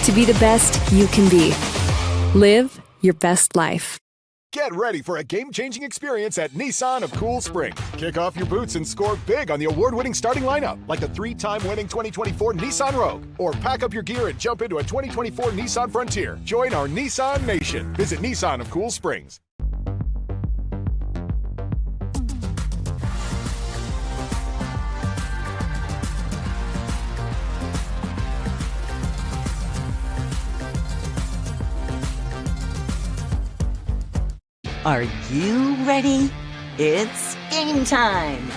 to be the best you can be. Live your best life.
Get ready for a game-changing experience at Nissan of Cool Springs. Kick off your boots and score big on the award-winning starting lineup, like the 3-time winning 2024 Nissan Rogue. Or pack up your gear and jump into a 2024 Nissan Frontier. Join our Nissan Nation. Visit Nissan of Cool Springs.
Are you ready? It's game time!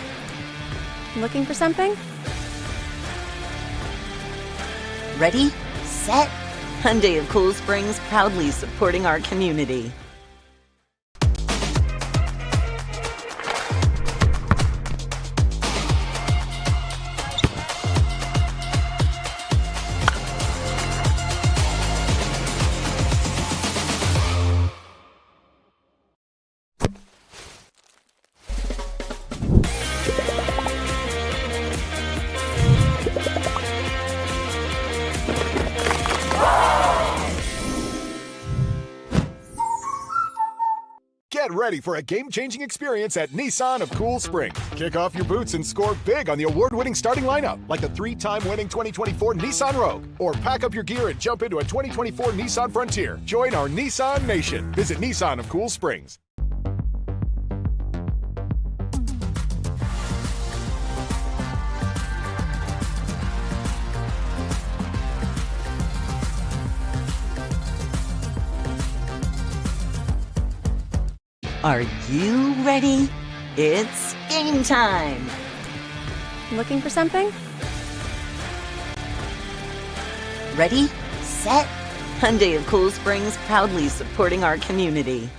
Looking for something?
Ready, set, Hyundai of Cool Springs, proudly supporting our community.
Get ready for a game-changing experience at Nissan of Cool Springs. Kick off your boots and score big on the award-winning starting lineup, like the 3-time winning 2024 Nissan Rogue. Or pack up your gear and jump into a 2024 Nissan Frontier. Join our Nissan Nation. Visit Nissan of Cool Springs.
Are you ready? It's game time!
Looking for something?
Ready, set, Hyundai of Cool Springs, proudly supporting our community.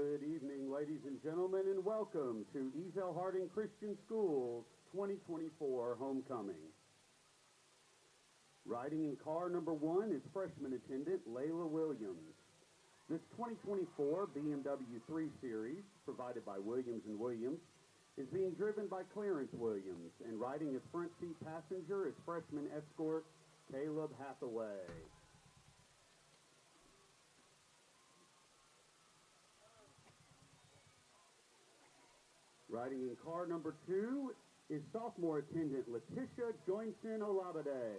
Good evening, ladies and gentlemen, and welcome to Ezel Harding Christian School's 2024 homecoming. Riding in car number 1 is freshman attendant Layla Williams. This 2024 BMW 3 Series, provided by Williams & Williams, is being driven by Clarence Williams, and riding as front seat passenger is freshman escort Caleb Hathaway. Riding in car number 2 is sophomore attendant Letitia Joynson Olabade.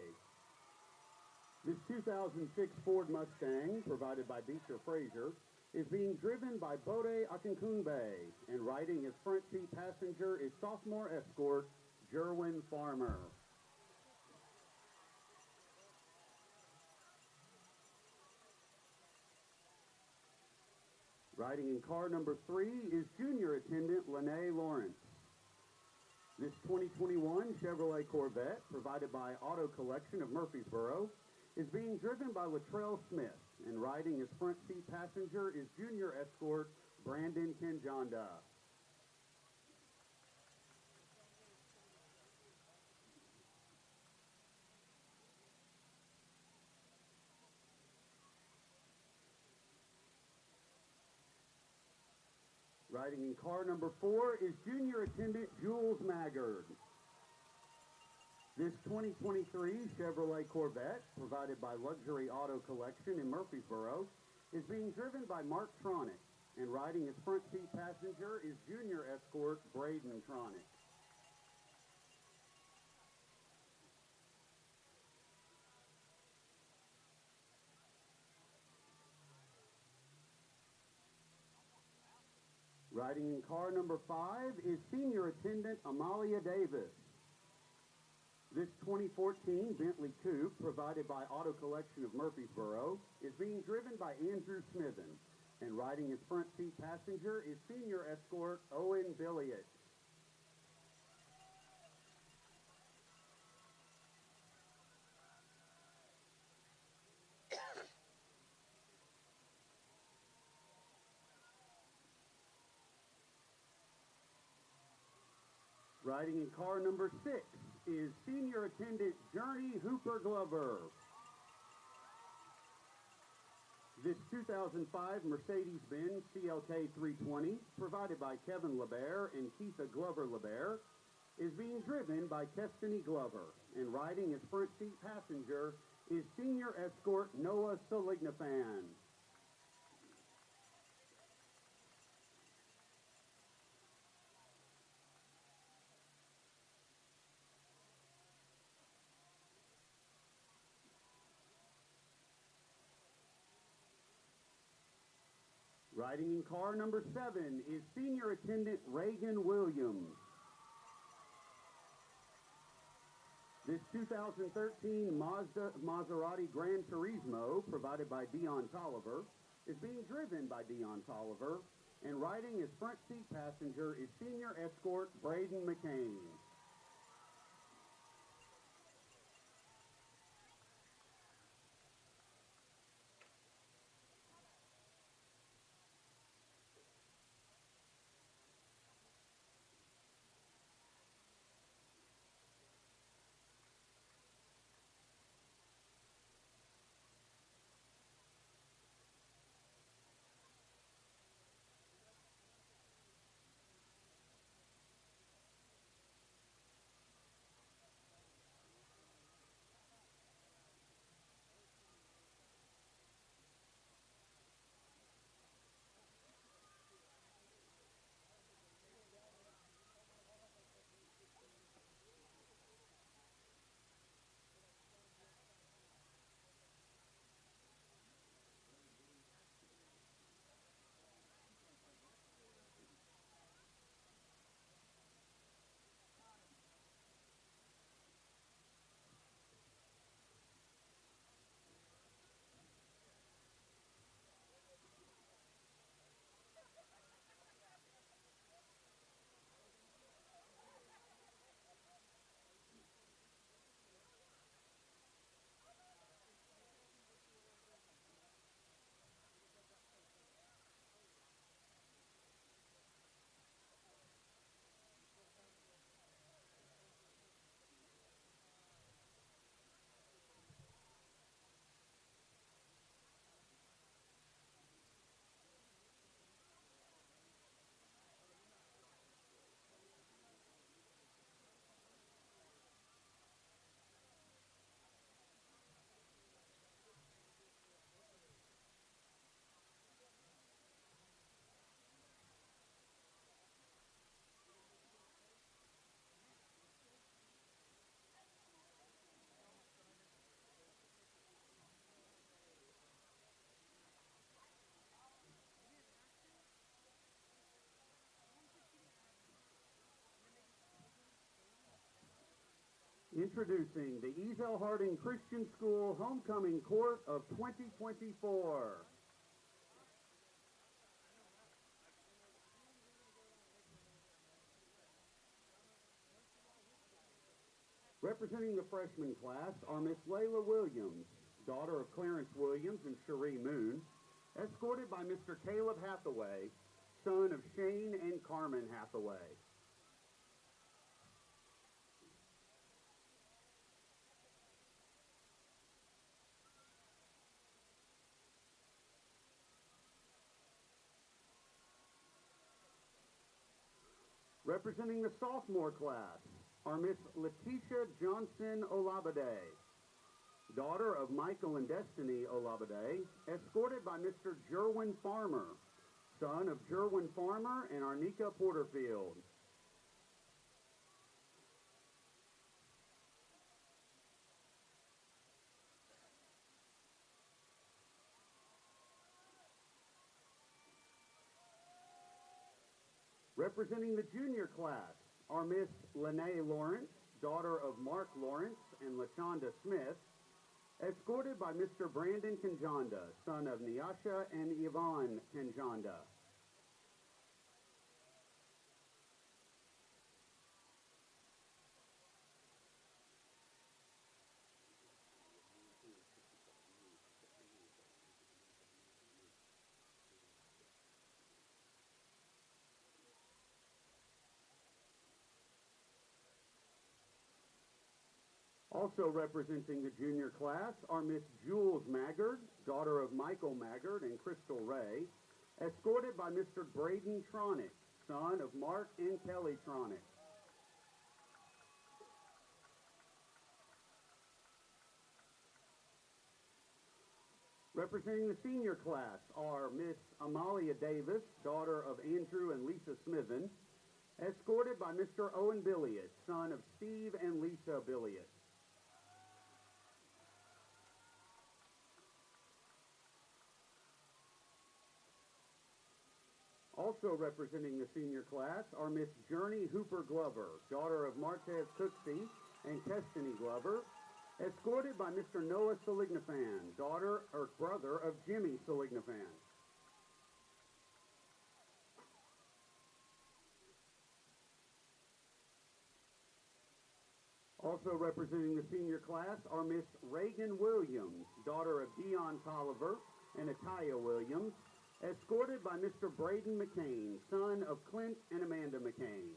This 2006 Ford Mustang, provided by Beecher Fraser, is being driven by Bode Akinkunbe, and riding as front seat passenger is sophomore escort Jerwin Farmer. Riding in car number 3 is junior attendant Lene Lawrence. This 2021 Chevrolet Corvette, provided by Auto Collection of Murfreesboro, is being driven by Latrell Smith, and riding as front seat passenger is junior escort Brandon Kenjonda. Riding in car number 4 is junior attendant Jules Maggard. This 2023 Chevrolet Corvette, provided by Luxury Auto Collection in Murfreesboro, is being driven by Mark Tronick, and riding as front seat passenger is junior escort Braden Tronick. Riding in car number 5 is senior attendant Amalia Davis. This 2014 Bentley Coupe, provided by Auto Collection of Murfreesboro, is being driven by Andrew Smithen, and riding as front seat passenger is senior escort Owen Billiot. Riding in car number 6 is senior attendant Journey Hooper Glover. This 2005 Mercedes-Benz CLK 320, provided by Kevin LeBaire and Keitha Glover LeBaire, is being driven by Kestany Glover, and riding as front seat passenger is senior escort Noah Solignafan. Riding in car number 7 is senior attendant Reagan Williams. This 2013 Maserati Gran Turismo, provided by Dion Tolliver, is being driven by Dion Tolliver, and riding as front seat passenger is senior escort Braden McCain. Introducing the Ezel Harding Christian School Homecoming Court of 2024. Representing the freshman class are Miss Layla Williams, daughter of Clarence Williams and Cherie Moon, escorted by Mr. Caleb Hathaway, son of Shane and Carmen Hathaway. Representing the sophomore class are Miss Letitia Johnson Olabade, daughter of Michael and Destiny Olabade, escorted by Mr. Jerwin Farmer, son of Jerwin Farmer and Arnika Porterfield. Representing the junior class are Miss Lene Lawrence, daughter of Mark Lawrence and LaShonda Smith, escorted by Mr. Brandon Kanjanda, son of Nyasha and Yvonne Kanjanda. Also representing the junior class are Miss Jules Maggard, daughter of Michael Maggard and Crystal Ray, escorted by Mr. Braden Tronick, son of Mark and Kelly Tronick. Representing the senior class are Miss Amalia Davis, daughter of Andrew and Lisa Smithen, escorted by Mr. Owen Billiot, son of Steve and Lisa Billiot. Also representing the senior class are Miss Journey Hooper Glover, daughter of Martez Cooksey and Destiny Glover, escorted by Mr. Noah Salignafan, daughter or brother of Jimmy Salignafan. Also representing the senior class are Miss Reagan Williams, daughter of Dion Tolliver and Ataya Williams, escorted by Mr. Braden McCain, son of Clint and Amanda McCain.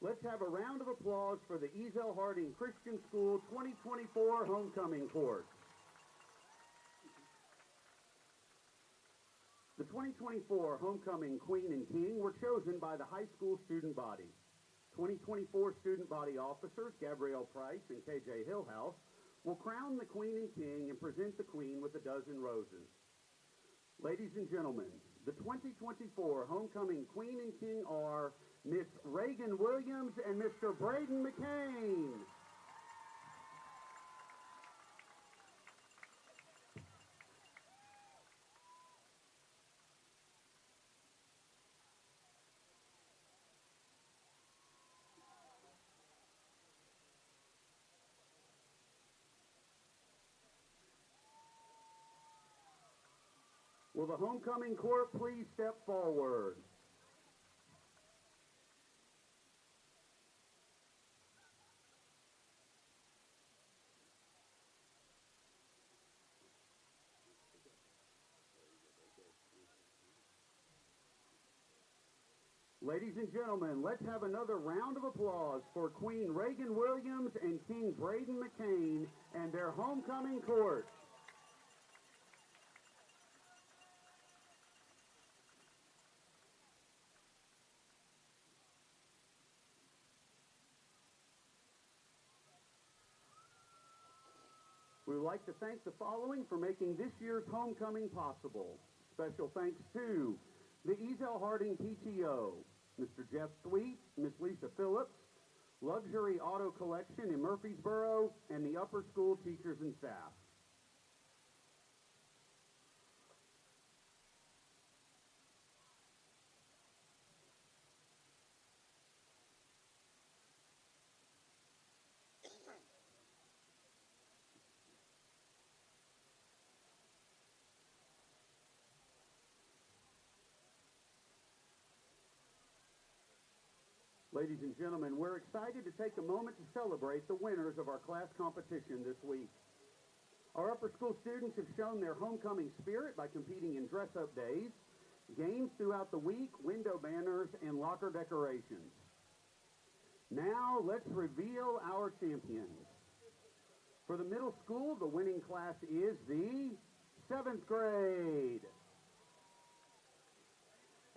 Let's have a round of applause for the Ezel Harding Christian School 2024 Homecoming Court. The 2024 Homecoming Queen and King were chosen by the high school student body. 2024 student body officers, Gabrielle Price and KJ Hillhouse, will crown the Queen and King and present the Queen with a dozen roses. Ladies and gentlemen, the 2024 Homecoming Queen and King are Miss Reagan Williams and Mr. Braden McCain. Will the homecoming court please step forward? Ladies and gentlemen, let's have another round of applause for Queen Reagan Williams and King Braden McCain and their homecoming court. We would like to thank the following for making this year's homecoming possible. Special thanks to the Ezel Harding PTO, Mr. Jeff Sweet, Miss Lisa Phillips, Luxury Auto Collection in Murfreesboro, and the upper school teachers and staff. Ladies and gentlemen, we're excited to take a moment to celebrate the winners of our class competition this week. Our upper school students have shown their homecoming spirit by competing in dress-up days, games throughout the week, window banners, and locker decorations. Now, let's reveal our champions. For the middle school, the winning class is the 7th grade.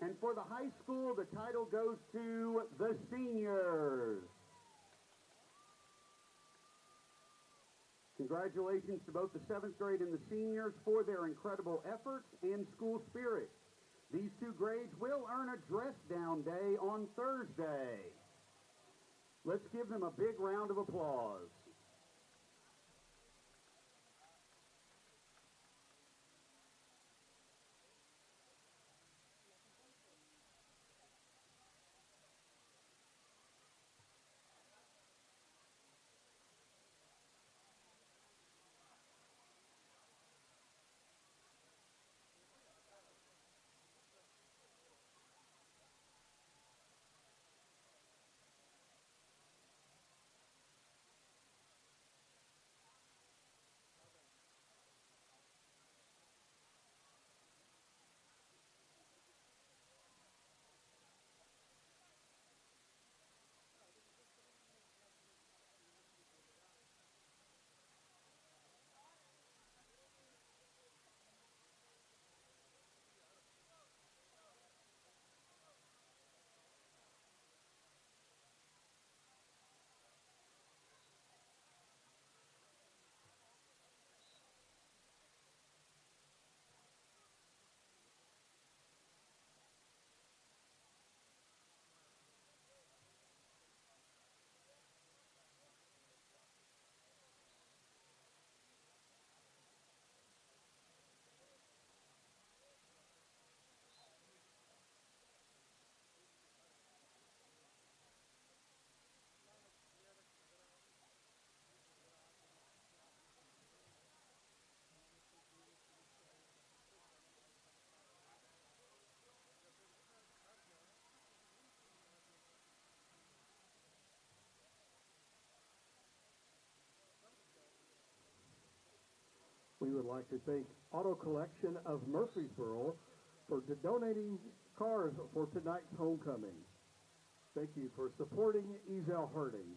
And for the high school, the title goes to the seniors. Congratulations to both the 7th grade and the seniors for their incredible efforts and school spirit. These two grades will earn a dress down day on Thursday. Let's give them a big round of applause.
We would like to thank Auto Collection of Murfreesboro for donating cars for tonight's homecoming. Thank you for supporting Ezel Harding.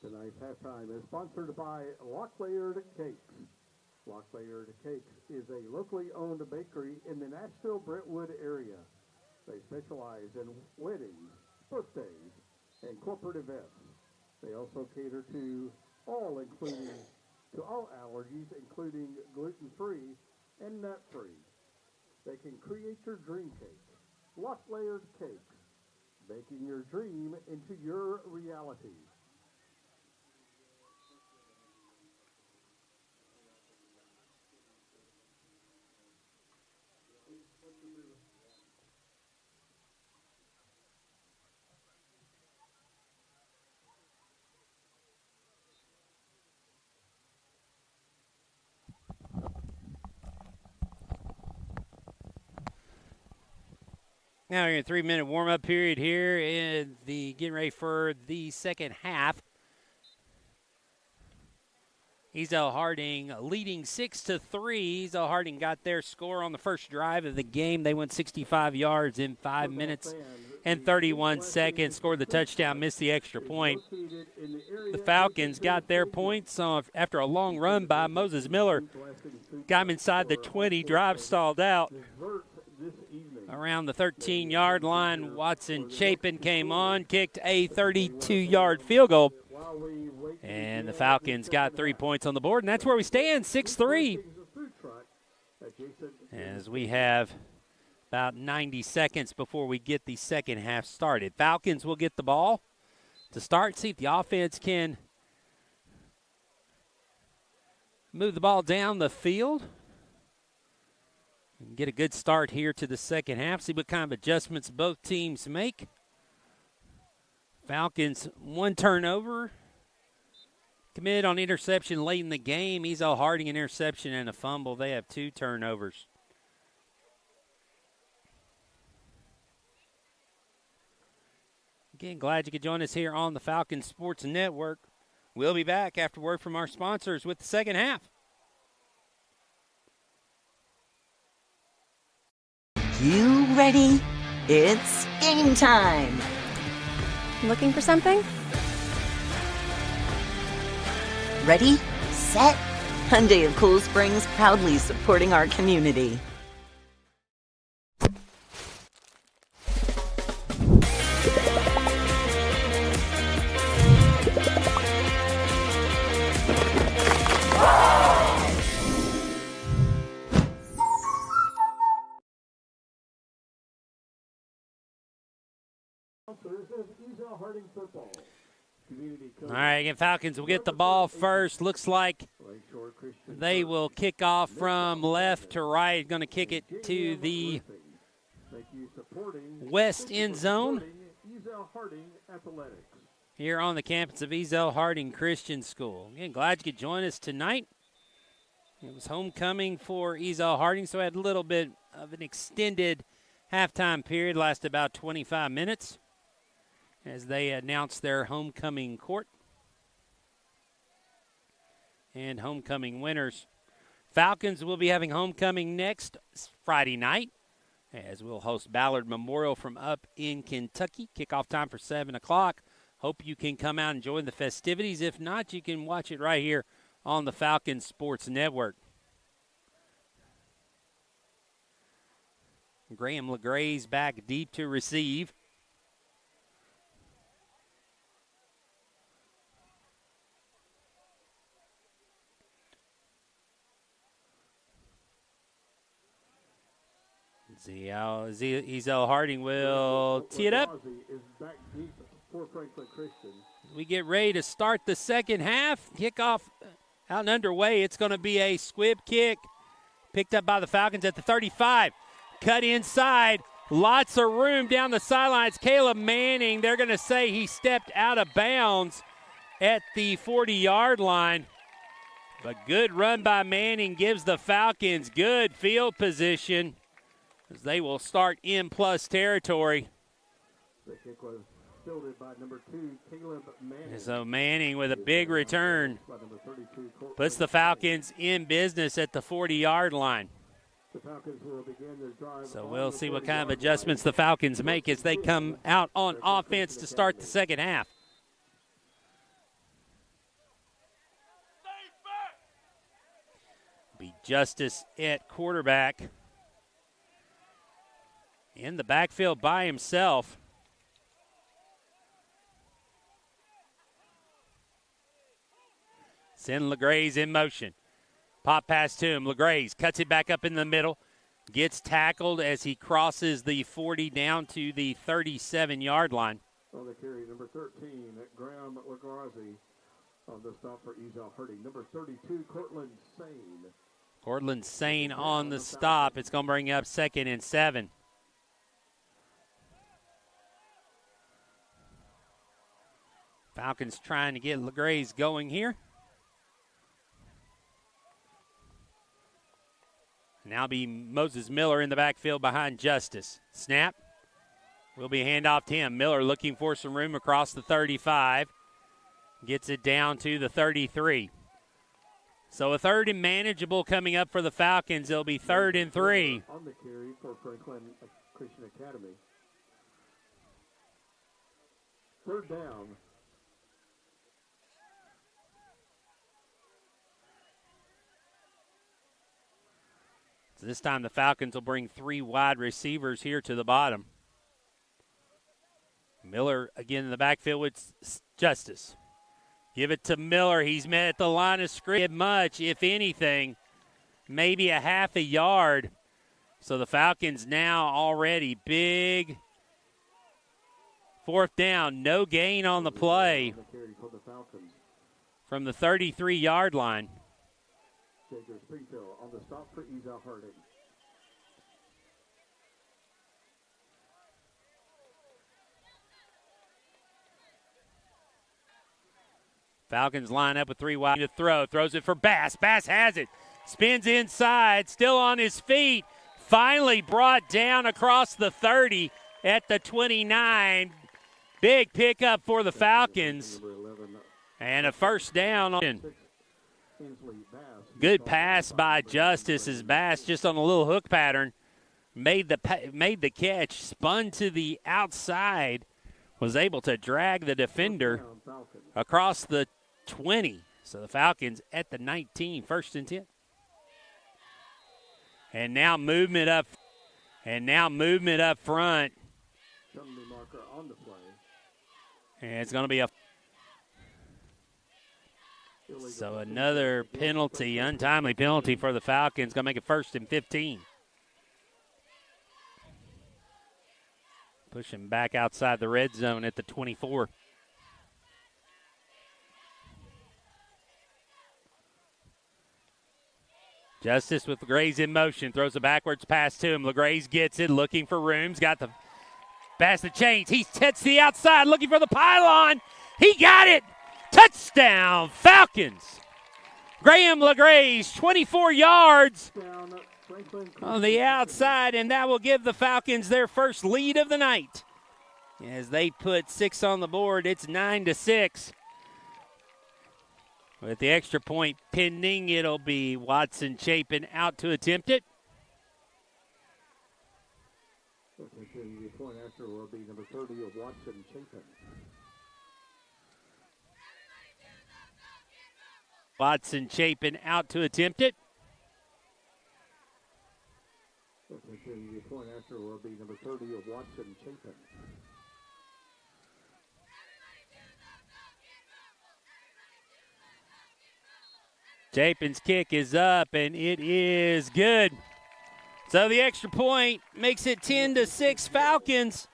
Tonight's halftime is sponsored by Locklayard Cakes. Locklayard Cakes is a locally owned bakery in the Nashville-Brentwood area. They specialize in weddings, birthdays, and corporate events. They also cater to all allergies, including gluten-free and nut-free. They can create your dream cake. Locklayard Cakes, making your dream into your reality.
Now we're in a 3-minute warm-up period here in the getting ready for the second half. Ezel Harding leading 6-3. Ezel Harding got their score on the first drive of the game. They went 65 yards in 5 minutes and 31 seconds. Scored the touchdown, missed the extra point. The Falcons got their points after a long run by Moses Miller. Got him inside the 20, drive stalled out. Around the 13-yard line, Watson Chapin came on, kicked a 32-yard field goal. And the Falcons got 3 points on the board, and that's where we stand, 6-3. As we have about 90 seconds before we get the second half started. Falcons will get the ball to start, see if the offense can move the ball down the field and get a good start here to the second half, see what kind of adjustments both teams make. Falcons, one turnover, committed on interception late in the game. Ezel Harding, an interception and a fumble. They have 2 turnovers. Again, glad you could join us here on the Falcons Sports Network. We'll be back after word from our sponsors with the second half.
You ready? It's game time.
Looking for something?
Ready, set, Hyundai of Cool Springs, proudly supporting our community.
All right, again, Falcons will get the ball first. Looks like they will kick off from left to right. Going to kick it to the west end zone here on the campus of Ezel Harding Christian School. Again, glad you could join us tonight. It was homecoming for Ezel Harding, so we had a little bit of an extended halftime period, lasted about 25 minutes as they announced their homecoming court and homecoming winners. Falcons will be having homecoming next Friday night, as we'll host Ballard Memorial from up in Kentucky. Kickoff time for 7 o'clock. Hope you can come out and join the festivities. If not, you can watch it right here on the Falcons Sports Network. Graham LeGray's back deep to receive. Ezel Harding will tee it up. We get ready to start the second half. Kickoff out and underway. It's going to be a squib kick picked up by the Falcons at the 35. Cut inside. Lots of room down the sidelines. Caleb Manning, they're going to say he stepped out of bounds at the 40-yard line. But good run by Manning gives the Falcons good field position as they will start in plus territory.
The kick was fielded by number 2, Caleb Manning.
So Manning with a big return puts the Falcons in business at the 40-yard line.
The Falcons will begin their drive.
So we'll see what kind of adjustments the Falcons make as they come out on offense to start the second half. Be Justice at quarterback. In the backfield by himself. Send LeGray's in motion. Pop pass to him. LeGray's cuts it back up in the middle. Gets tackled as he crosses the 40 down to the 37-yard line.
On the carry, number 13, Graham LaGrazi on the stop for Ezel Harding. Number 32, Cortland Sane.
Cortland Sane on the stop. It's going to bring up 2nd and 7. Falcons trying to get LeGray's going here. Now be Moses Miller in the backfield behind Justice. Snap. Will be a handoff to him. Miller looking for some room across the 35. Gets it down to the 33. So a 3rd and manageable coming up for the Falcons. It'll be 3rd and 3.
On the carry for Franklin Christian Academy. Third down.
So this time the Falcons will bring 3 wide receivers here to the bottom. Miller again in the backfield with Justice. Give it to Miller. He's met at the line of scrimmage much, if anything, maybe a half a yard. So the Falcons now already big. Fourth down, no gain on the play from the 33-yard line.
Jagger Springfield on the stop for Eza Harding.
Falcons line up with 3 wide to throw. Throws it for Bass. Bass has it. Spins inside. Still on his feet. Finally brought down across the 30 at the 29. Big pickup for the Falcons. And a first down. Good pass by Justice as Bass just on a little hook pattern. Made the catch. Spun to the outside. Was able to drag the defender across the 20. So the Falcons at the 19, 1st and 10. And now movement up front.
Marker on the play.
And it's going to be so another penalty, untimely penalty for the Falcons. Going to make it 1st and 15. Pushing back outside the red zone at the 24. Justice with LeGraze in motion. Throws a backwards pass to him. LeGraze gets it, looking for rooms. Got the pass the chains. He hits the outside, looking for the pylon. He got it. Touchdown, Falcons. Graham LeGraze, 24 yards on the outside, and that will give the Falcons their first lead of the night. As they put 6 on the board, it's 9-6. With the extra point pending, it'll be Watson Chapin out to attempt it.
The point after will be number 30 of Watson Chapin.
Watson Chapin out to attempt it.
The point after will be number 30 of Watson Chapin.
Chapin's kick is up, and it is good. So the extra point makes it 10-6 Falcons.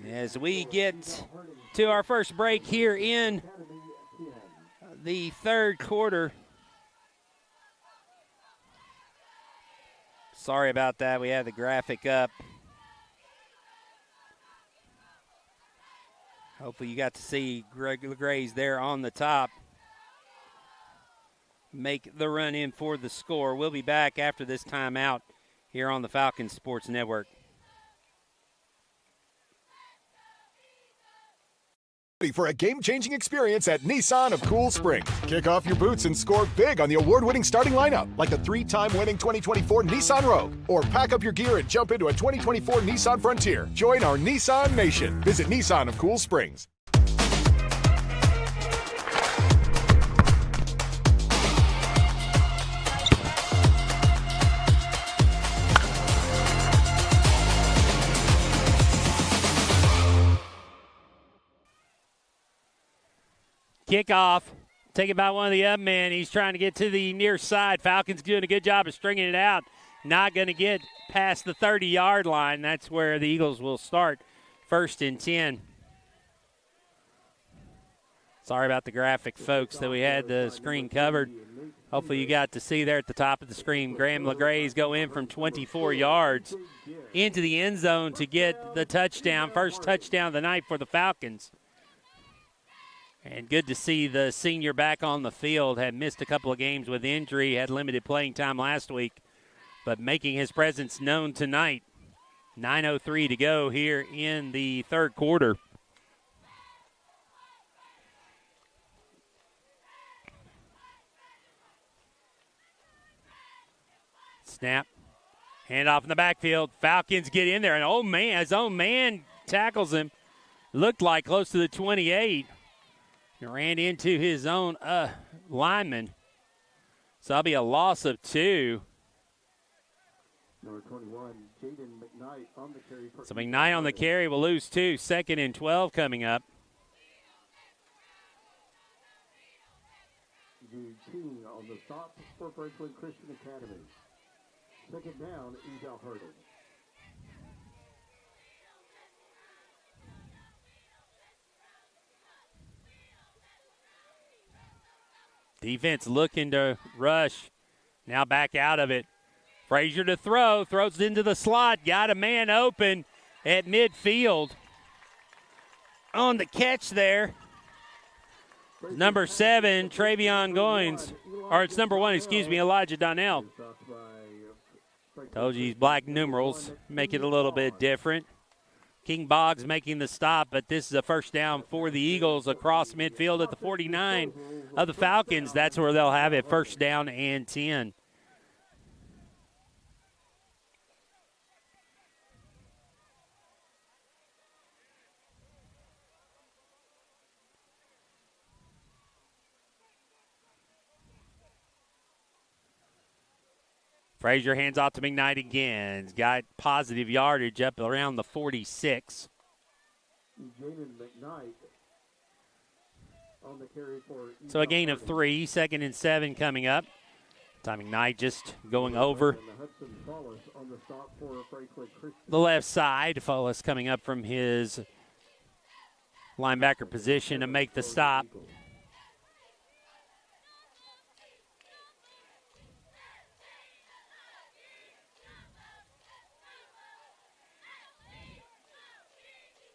As we get to our first break here in the third quarter. Sorry about that. We had the graphic up. Hopefully you got to see Greg LeGraze there on the top make the run in for the score. We'll be back after this timeout here on the Falcons Sports Network.
For a game-changing experience at Nissan of Cool Springs. Kick off your boots and score big on the award-winning starting lineup, like the 3-time winning 2024 Nissan Rogue. Or pack up your gear and jump into a 2024 Nissan Frontier. Join our Nissan Nation. Visit Nissan of Cool Springs.
Kickoff, taken by one of the up men. He's trying to get to the near side. Falcons doing a good job of stringing it out. Not going to get past the 30-yard line. That's where the Eagles will start. 1st and 10. Sorry about the graphic, folks, that we had the screen covered. Hopefully you got to see there at the top of the screen, Graham LeGraze go in from 24 yards into the end zone to get the touchdown. First touchdown of the night for the Falcons. And good to see the senior back on the field. Had missed a couple of games with injury, had limited playing time last week, but making his presence known tonight. 9:03 to go here in the third quarter. Snap. Hand off in the backfield. Falcons get in there, and his own man tackles him. looked like close to the 28. He ran into his own lineman. So that'll be a loss of 2.
Number 21, Jaden McKnight on the carry.
So McKnight on the carry will lose 2. 2nd and 12 coming up.
Jude King on the stop for Franklin Christian Academy. 2nd down, Ezel Harding.
Defense looking to rush. Now back out of it. Frazier to throw. Throws into the slot. Got a man open at midfield. On the catch there. Number 7, Travion Goins. Or it's number 1, Elijah Donnell. Told you these black numerals make it a little bit different. King Boggs making the stop, but this is a first down for the Eagles across midfield at the 49 of the Falcons. That's where they'll have it, first down and 10. Frazier hands off to McKnight again. He's got positive yardage up around the 46.
Jaden McKnight on the carry for.
So a gain of 3, 2nd and 7 coming up. Tom McKnight just going over
On the stop for
the left side. Follis coming up from his linebacker position to make the stop.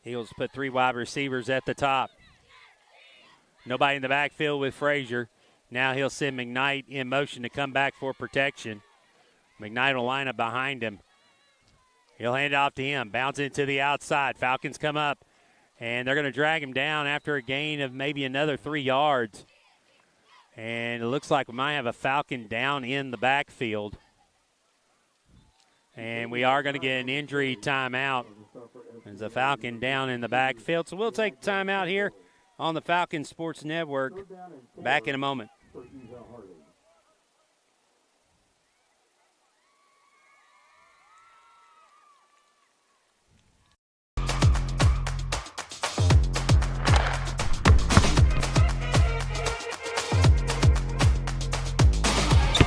Eagles put 3 wide receivers at the top. Nobody in the backfield with Frazier. Now he'll send McKnight in motion to come back for protection. McKnight will line up behind him. He'll hand it off to him. Bounce into the outside. Falcons come up, and they're going to drag him down after a gain of maybe another 3 yards. And it looks like we might have a Falcon down in the backfield. And we are going to get an injury timeout. There's a Falcon down in the backfield. So we'll take timeout here on the Falcon Sports Network. Back in a moment.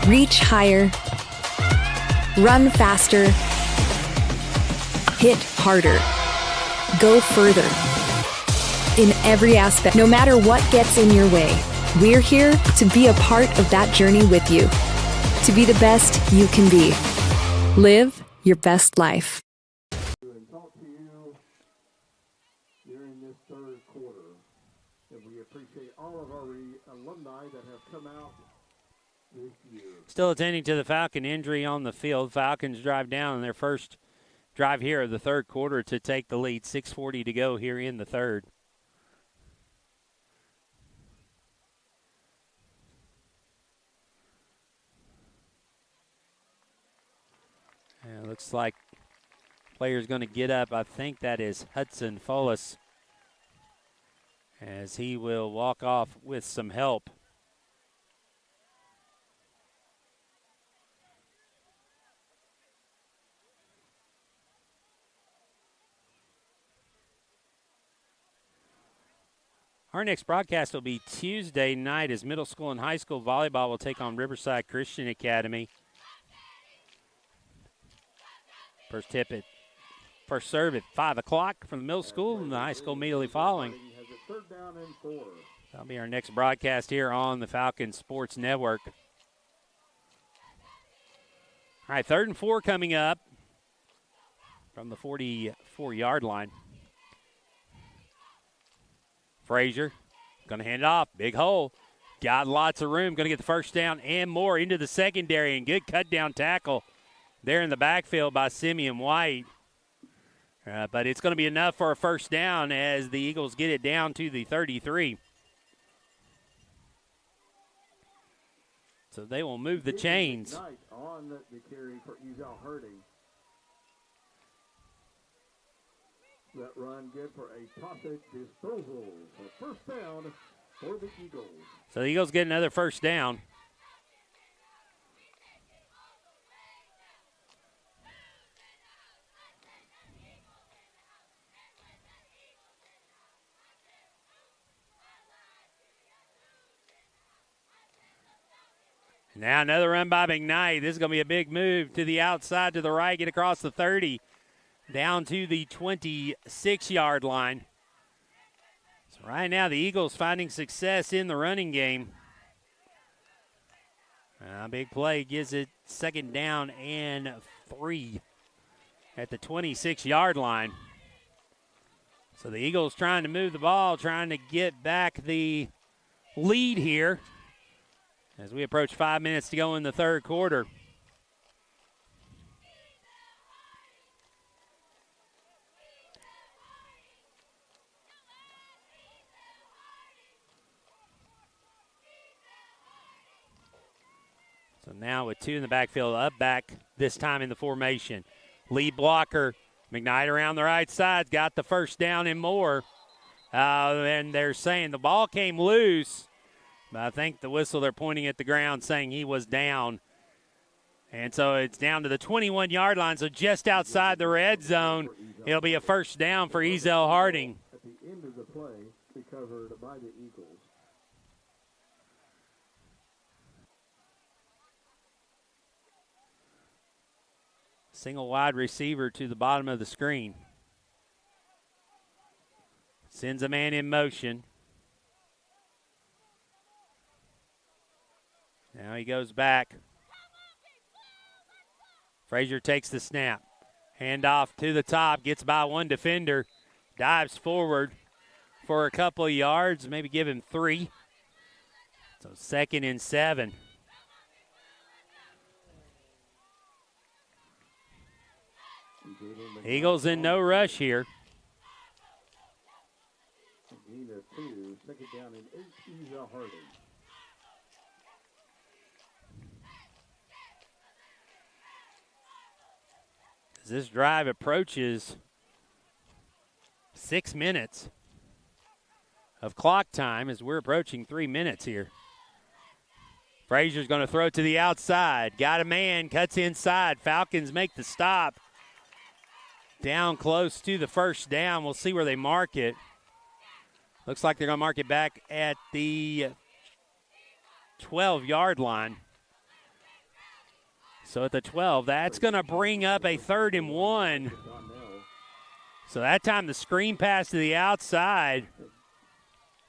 Reach higher. Run faster. Hit harder. Go further. In every aspect, no matter what gets in your way, we're here to be a part of that journey with you. To be the best you can be. Live your best life.
And talk to you during this 3rd quarter. And we appreciate all of our alumni that have come out this year.
Still attending to the Falcon injury on the field. Falcons drive down in their first drive here of the 3rd quarter to take the lead. 6:40 to go here in the 3rd. And it looks like player's going to get up. I think that is Hudson Follis, as he will walk off with some help. Our next broadcast will be Tuesday night as middle school and high school volleyball will take on Riverside Christian Academy. First serve at 5 o'clock from the middle school and the high school immediately following. That'll be our next broadcast here on the Falcon Sports Network. All right, 3rd and 4 coming up from the 44-yard line. Frazier going to hand it off. Big hole. Got lots of room. Going to get the first down and more into the secondary. And good cut down tackle there in the backfield by Simeon White. But it's going to be enough for a first down as the Eagles get it down to the 33. So they will move the chains.
On the carry for Ezel Harding. That run good for a toss-it disposal. So first down for the Eagles.
So the Eagles get another first down. Now another run by McKnight. This is going to be a big move to the outside, to the right, get across the 30, down to the 26-yard line. So right now the Eagles finding success in the running game. Big play gives it second down and 3 at the 26-yard line. So the Eagles trying to move the ball, trying to get back the lead here as we approach 5 minutes to go in the third quarter. So now with 2 in the backfield, up back this time in the formation. Lead blocker, McKnight around the right side, got the first down and more. And they're saying the ball came loose. But I think the whistle, they're pointing at the ground saying he was down. And so it's down to the 21-yard line, so just outside the red zone. It'll be a first down for Ezel Harding.
At the end of the play, recovered by the Eagles.
Single wide receiver to the bottom of the screen. Sends a man in motion. Now he goes back. Frazier takes the snap. Handoff to the top, gets by one defender, dives forward for a couple of yards, maybe give him 3. So 2nd and 7. Eagles in no rush here.
Gain of 2, second down and 8, Ezel Harding.
As this drive approaches 6 minutes of clock time, as we're approaching 3 minutes here. Frazier's going to throw it to the outside. Got a man, cuts inside. Falcons make the stop. Down close to the first down. We'll see where they mark it. Looks like they're going to mark it back at the 12-yard line. So at the 12, that's going to bring up a 3rd and 1. So that time the screen pass to the outside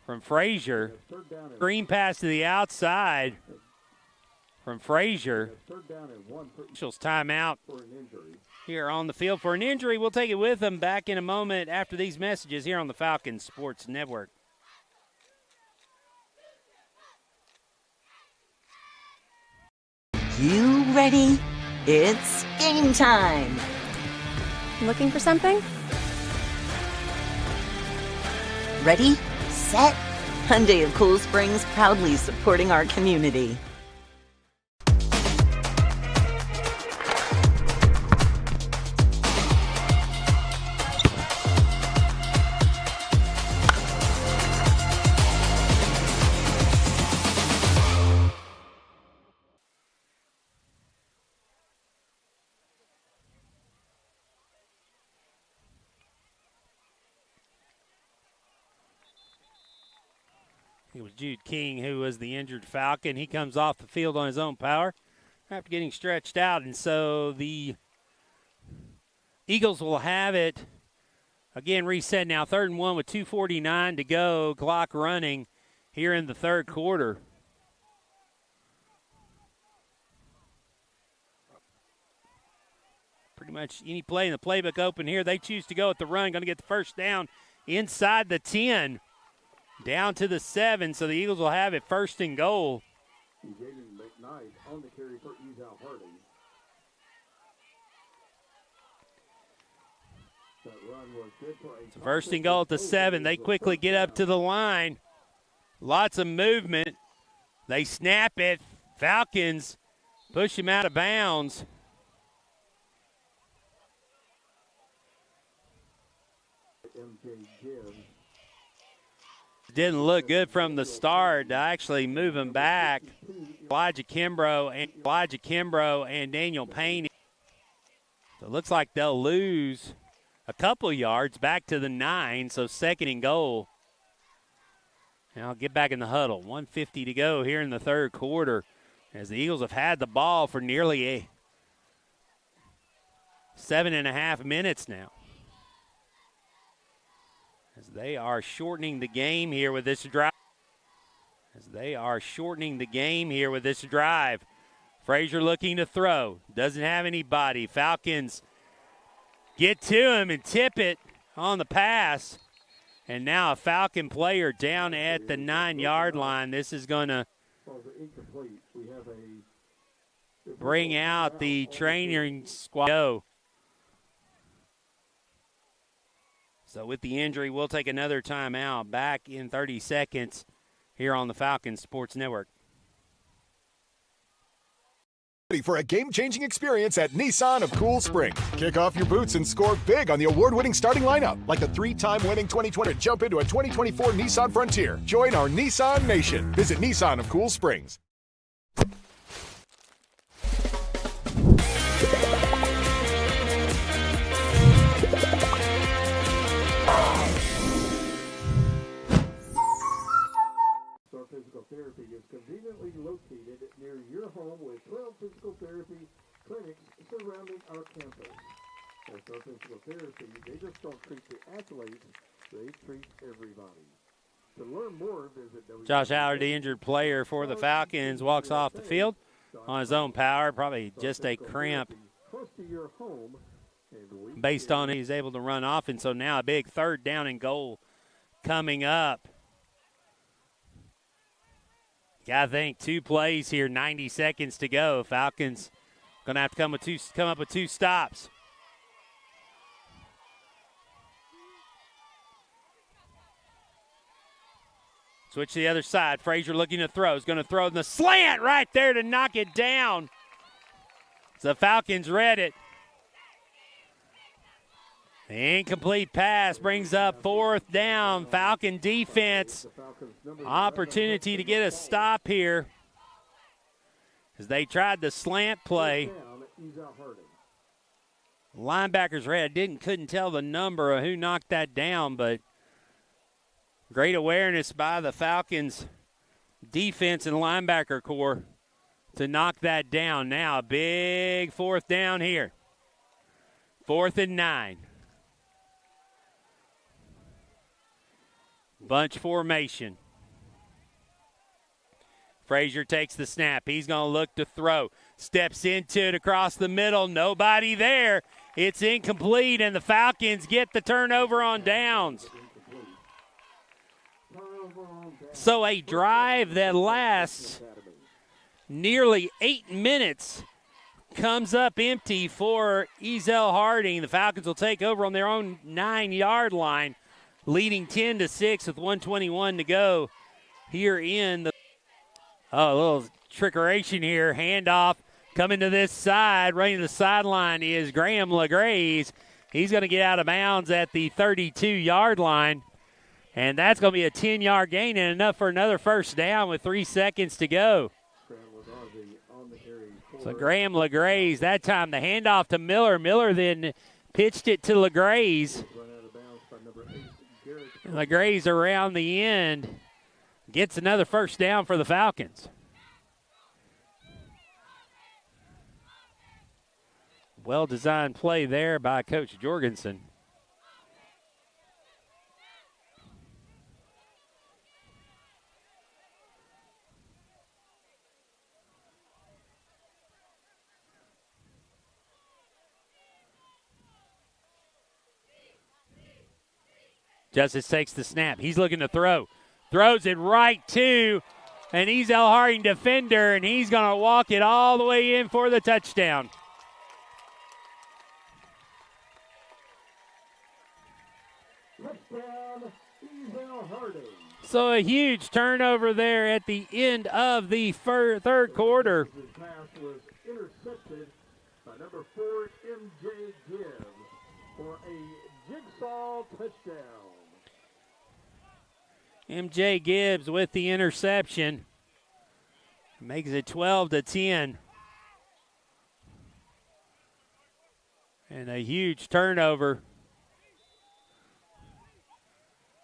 from Frazier. Screen pass to the outside from Frazier. Officials timeout here on the field for an injury. We'll take it with them back in a moment after these messages here on the Falcons Sports Network.
You ready? It's game time.
Looking for something?
Ready, set, Hyundai of Cool Springs, proudly supporting our community.
It was Jude King who was the injured Falcon. He comes off the field on his own power after getting stretched out. And so the Eagles will have it. Again, reset now. 3rd and 1 with 2:49 to go. Clock running here in the third quarter. Pretty much any play in the playbook open here. They choose to go at the run. Going to get the first down inside the 10. Down to the 7, so the Eagles will have it 1st and goal.
Jaden McKnight on the carry for Ezel Harding. That run was good for a
1st and goal at the 7. They quickly get up to the line. Lots of movement. They snap it. Falcons push him out of bounds.
MJ Gibbs.
Didn't look good from the start to actually move him back. Elijah Kimbrough and Daniel Payne. So it looks like they'll lose a couple yards back to the 9, so 2nd and goal. And I'll get back in the huddle. 1:50 to go here in the third quarter as the Eagles have had the ball for nearly 7.5 minutes now. As they are shortening the game here with this drive. Frazier looking to throw. Doesn't have anybody. Falcons get to him and tip it on the pass. And now a Falcon player down at the 9-yard line. This is going to bring out the training squad. So with the injury, we'll take another timeout. Back in 30 seconds here on the Falcons Sports Network.
Ready for a game-changing experience at Nissan of Cool Springs. Kick off your boots and score big on the award-winning starting lineup, like the 3-time winning 2020. Jump into a 2024 Nissan Frontier. Join our Nissan Nation. Visit Nissan of Cool Springs.
Physical Therapy is conveniently located near your home with 12 physical therapy clinics surrounding our campus. At Star Physical Therapy, they just don't treat the athletes, they treat everybody. To learn more, visit
Josh Howard, the injured player for the Falcons, walks off the field on his own power, probably just a cramp based on he's able to run off. And so now a big 3rd down and goal coming up. Got to think 2 plays here, 90 seconds to go. Falcons going to have to come up with 2 stops. Switch to the other side. Frazier looking to throw. He's going to throw in the slant right there to knock it down. So the Falcons read it. The incomplete pass brings up 4th down. Falcon defense. Opportunity to get a stop here as they tried the slant play. Linebackers read. Couldn't tell the number of who knocked that down, but great awareness by the Falcons defense and linebacker core to knock that down. Now a big 4th down here. 4th and 9. Bunch formation. Frazier takes the snap. He's going to look to throw. Steps into it across the middle. Nobody there. It's incomplete, and the Falcons get the turnover on downs. So a drive that lasts nearly 8 minutes comes up empty for Ezel Harding. The Falcons will take over on their own 9-yard line, leading 10-6 with 1:21 to go here in the. Oh, a little trickeration here. Handoff coming to this side. Running to the sideline is Graham LeGraze. He's going to get out of bounds at the 32-yard line. And that's going to be a 10-yard gain and enough for another 1st down with 3 seconds to go. So Graham LeGraze, that time the handoff to Miller. Miller then pitched it to LeGraze. LeGraze around the end gets another 1st down for the Falcons. Well-designed play there by Coach Jorgensen. Justice takes the snap. He's looking to throw. Throws it right to an Ezel Harding defender, and he's going to walk it all the way in for the touchdown. So a huge turnover there at the end of the third quarter.
His pass was intercepted by number 4, MJ Gibbs, for a Jigsaw touchdown.
MJ Gibbs with the interception. Makes it 12-10. And a huge turnover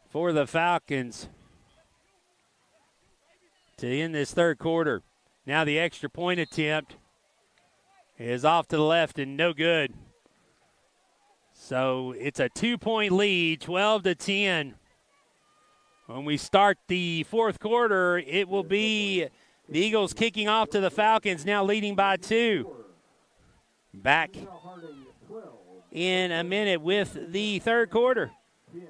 for the Falcons to end this third quarter. Now the extra point attempt is off to the left and no good. So it's a 2-point lead, 12-10. When we start the fourth quarter, it will be the Eagles kicking off to the Falcons, now leading by 2. Back in a minute with the third quarter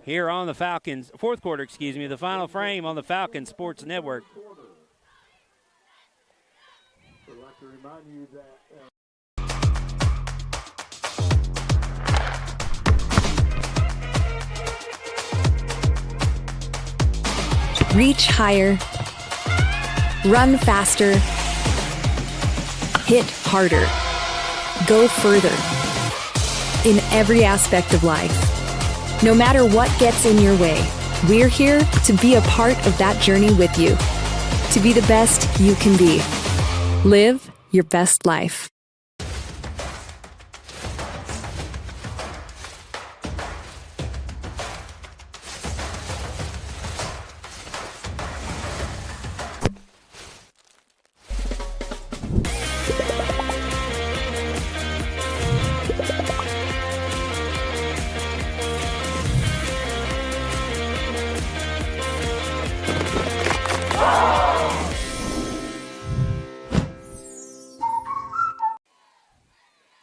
here on the Falcons, fourth quarter, the final frame on the Falcons Sports Network.
I'd like to remind you that
Reach higher, run faster, hit harder, go further. In every aspect of life. No matter what gets in your way, we're here to be a part of that journey with you. To be the best you can be. Live your best life.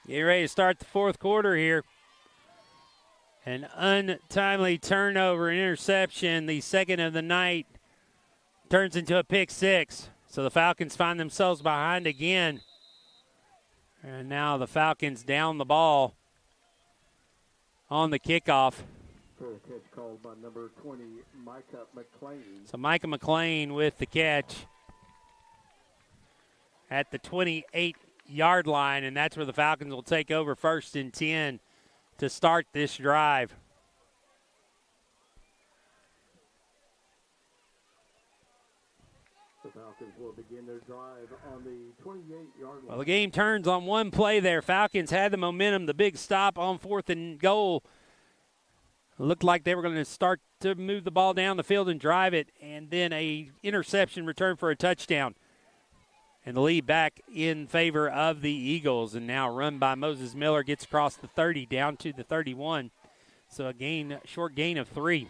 Get ready to start the fourth quarter here. An untimely turnover, an interception, the second of the night, turns into a pick six. So the Falcons find themselves behind again. And now the Falcons down the ball on the kickoff.
for a catch called by number 20, Micah McLean.
So Micah McLean with the catch at the 28-yard line, and that's where the Falcons will take over 1st and 10 to start this drive.
The Falcons will begin their drive on the 28-yard line.
Well, the game turns on one play there. Falcons had the momentum, the big stop on 4th and goal. It looked like they were going to start to move the ball down the field and drive it, and then a interception return for a touchdown. And the lead back in favor of the Eagles, and now run by Moses Miller, gets across the 30 down to the 31. So a short gain of 3.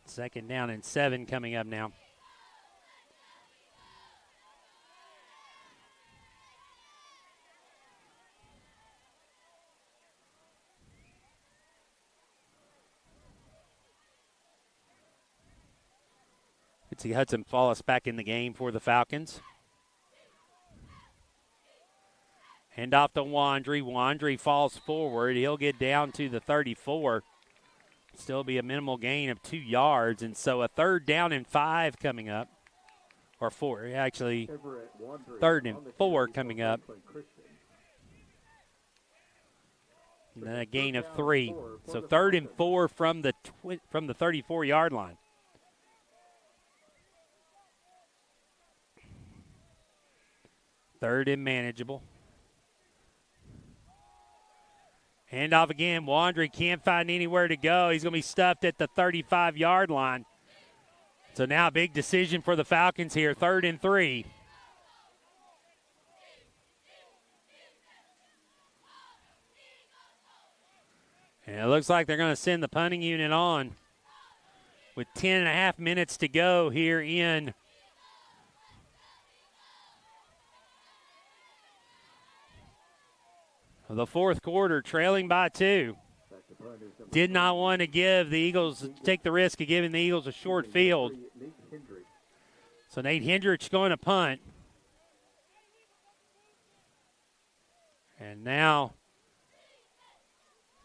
Second down and 7 coming up now. Let's see Hudson Fallis back in the game for the Falcons. Hand off to Wandry. Wandry falls forward. He'll get down to the 34. Still be a minimal gain of 2 yards. And so a 3rd down and 5 coming up. Or 4, actually. 3rd and 4 coming up. And then a gain of 3. So 3rd and 4 from the 34-yard line. Third and manageable. Handoff again. Wandry can't find anywhere to go. He's going to be stuffed at the 35-yard line. So now a big decision for the Falcons here. 3rd and 3. And it looks like they're going to send the punting unit on with 10.5 minutes to go here in the 4th quarter, trailing by 2. Did not want to take the risk of giving the Eagles a short field. So Nate Hendricks going to punt. And now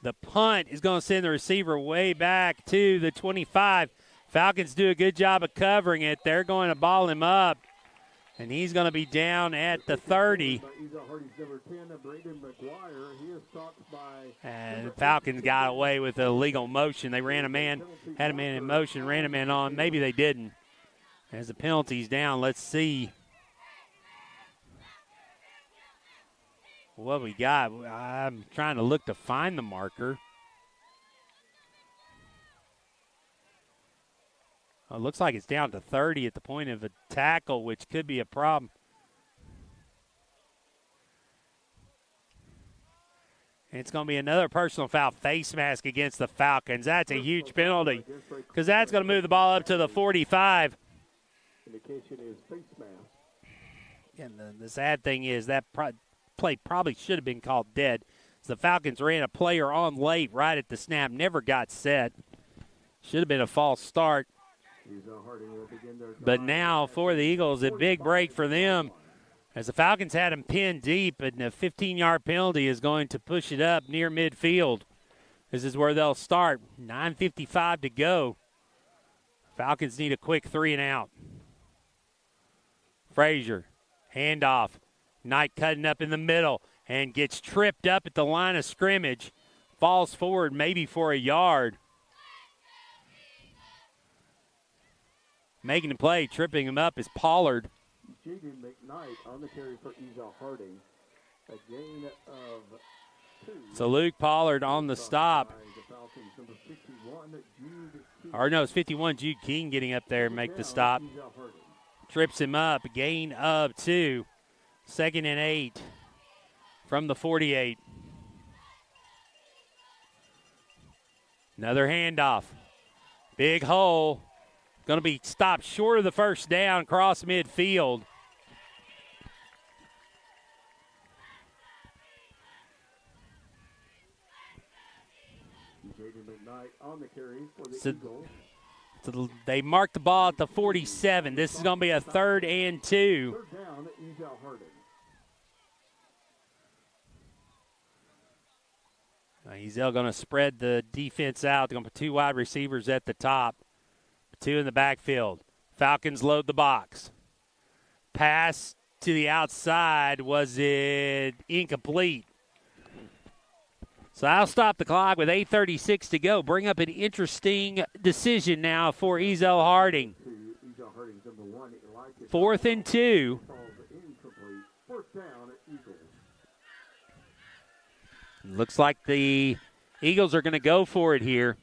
the punt is going to send the receiver way back to the 25. Falcons do a good job of covering it. They're going to ball him up. And he's going to be down at the 30. And the Falcons got away with a illegal motion. They ran a man, had a man in motion, ran a man on. Maybe they didn't. As the penalty's down, let's see what we got. I'm trying to look to find the marker. It looks like it's down to 30 at the point of a tackle, which could be a problem. And it's going to be another personal foul, face mask against the Falcons. That's a huge penalty because that's going to move the ball up to the 45.
Indication is face mask.
And the sad thing is that play probably should have been called dead. So the Falcons ran a player on late right at the snap, never got set. Should have been a false start. But now for the Eagles, a big break for them as the Falcons had him pinned deep, and a 15-yard penalty is going to push it up near midfield. This is where they'll start. 9:55 to go. Falcons need a quick 3-and-out. Frazier, handoff. Knight cutting up in the middle and gets tripped up at the line of scrimmage. Falls forward maybe for a yard. Making the play, tripping him up is Pollard.
Jaden McKnight on the carry for Ezel Harding. A gain of 2.
So Luke Pollard on the stop. Or no, it's 51, Jude King getting up there and make the stop. Trips him up, gain of 2. 2nd and 8 from the 48. Another handoff. Big hole. Going to be stopped short of the first down, cross midfield.
Jaden McKnight on the carry for the Eagles.
So they marked the ball at the 47. This is going to be a 3rd and 2.
3rd down, Ezel Harding.
Ezel going to spread the defense out. They're going to put 2 wide receivers at the top. 2 in the backfield. Falcons load the box. Pass to the outside. Was it incomplete? So I'll stop the clock with 8:36 to go. Bring up an interesting decision now for Ezel Harding. 4th and 2.
4th down, Eagles.
Looks like the Eagles are going to go for it here.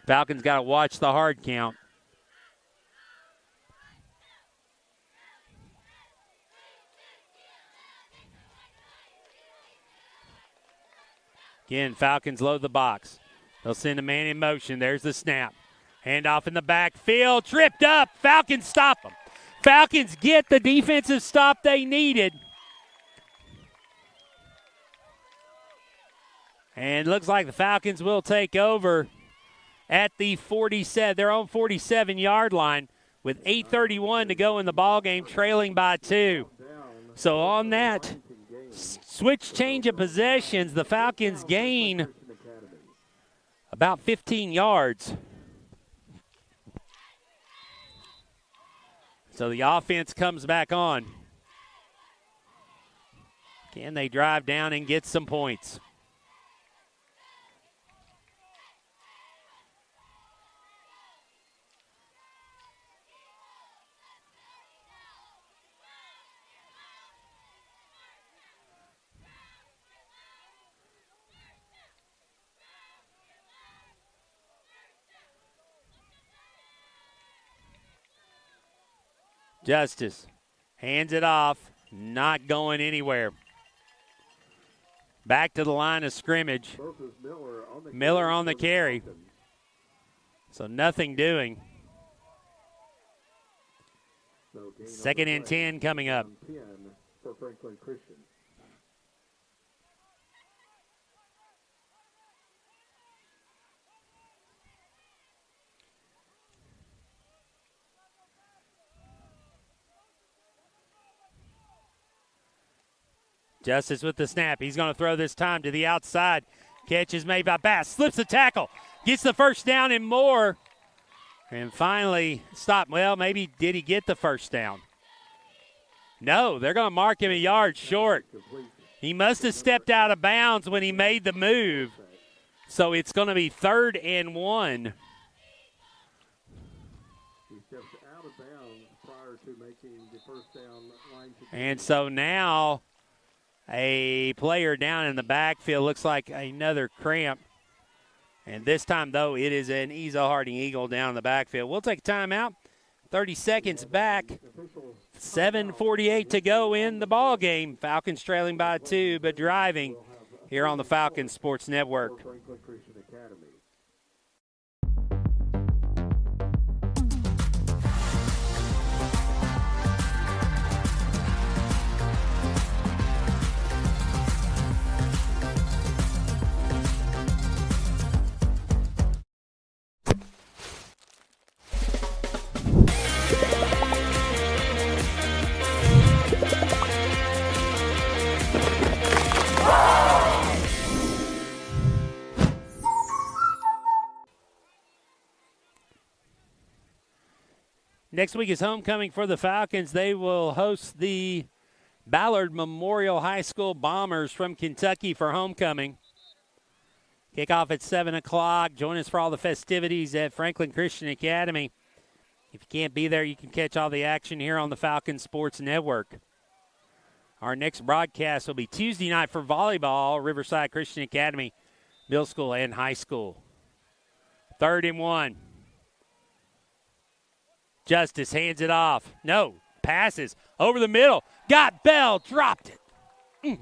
Falcons got to watch the hard count. Again, Falcons load the box. They'll send a man in motion. There's the snap. Handoff in the backfield. Tripped up. Falcons stop them. Falcons get the defensive stop they needed. And looks like the Falcons will take over at the 47, their own 47-yard line with 8:31 to go in the ballgame, trailing by 2. So on that switch change of possessions, the Falcons gain about 15 yards. So the offense comes back on. Can they drive down and get some points? Justice hands it off, not going anywhere. Back to the line of scrimmage. Miller on the carry. So nothing doing. 2nd and 10 coming up.
10 for Franklin Christian.
Justice with the snap. He's going to throw this time to the outside. Catch is made by Bass. Slips the tackle. Gets the first down and more. And finally, stop. Well, maybe did he get the first down? No, they're going to mark him a yard short. He must have stepped out of bounds when he made the move. So it's going to be 3rd and 1.
He steps out of bounds prior to making the first down line.
And so now a player down in the backfield, looks like another cramp. And this time, though, it is an Ezo Harding Eagle down in the backfield. We'll take a timeout. 30 seconds back. 7:48 to go in the ball game. Falcons trailing by 2, but driving here on the Falcons Sports Network.
Franklin Christian Academy.
Next week is homecoming for the Falcons. They will host the Ballard Memorial High School Bombers from Kentucky for homecoming. Kickoff at 7 o'clock. Join us for all the festivities at Franklin Christian Academy. If you can't be there, you can catch all the action here on the Falcons Sports Network. Our next broadcast will be Tuesday night for volleyball, Riverside Christian Academy, middle school and high school. 3rd and 1. Justice hands it off. No, passes over the middle. Got Bell, dropped it.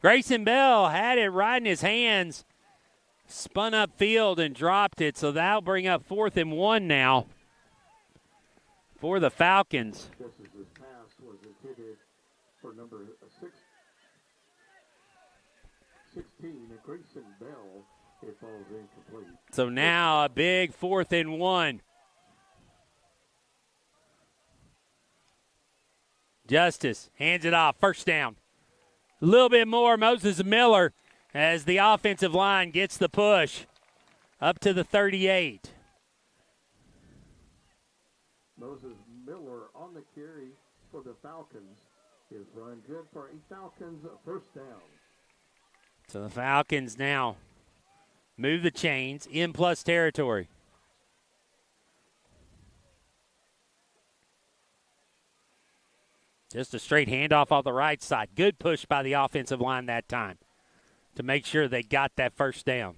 Grayson Bell had it right in his hands, spun up field and dropped it. So that'll bring up 4th and 1 now for the Falcons.
Just as this pass was intended for number 16, Grayson Bell, it falls incomplete.
So now a big 4th and 1. Justice hands it off. First down. A little bit more. Moses Miller as the offensive line gets the push up to the 38.
Moses Miller on the carry for the Falcons. His run good for a Falcons first down.
So the Falcons now move the chains in plus territory. Just a straight handoff off the right side. Good push by the offensive line that time to make sure they got that first down.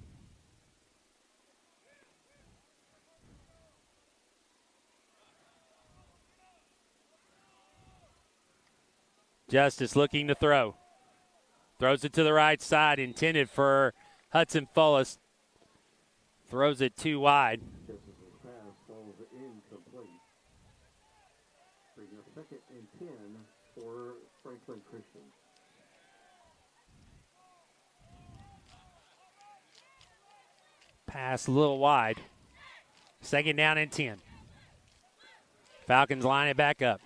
Justice looking to throw. Throws it to the right side, intended for Hudson Fullis. Throws it too wide.
Justice's pass falls incomplete. Bringing up 2nd and 10 for Franklin Christian.
Pass a little wide. 2nd down and 10. Falcons line it back up.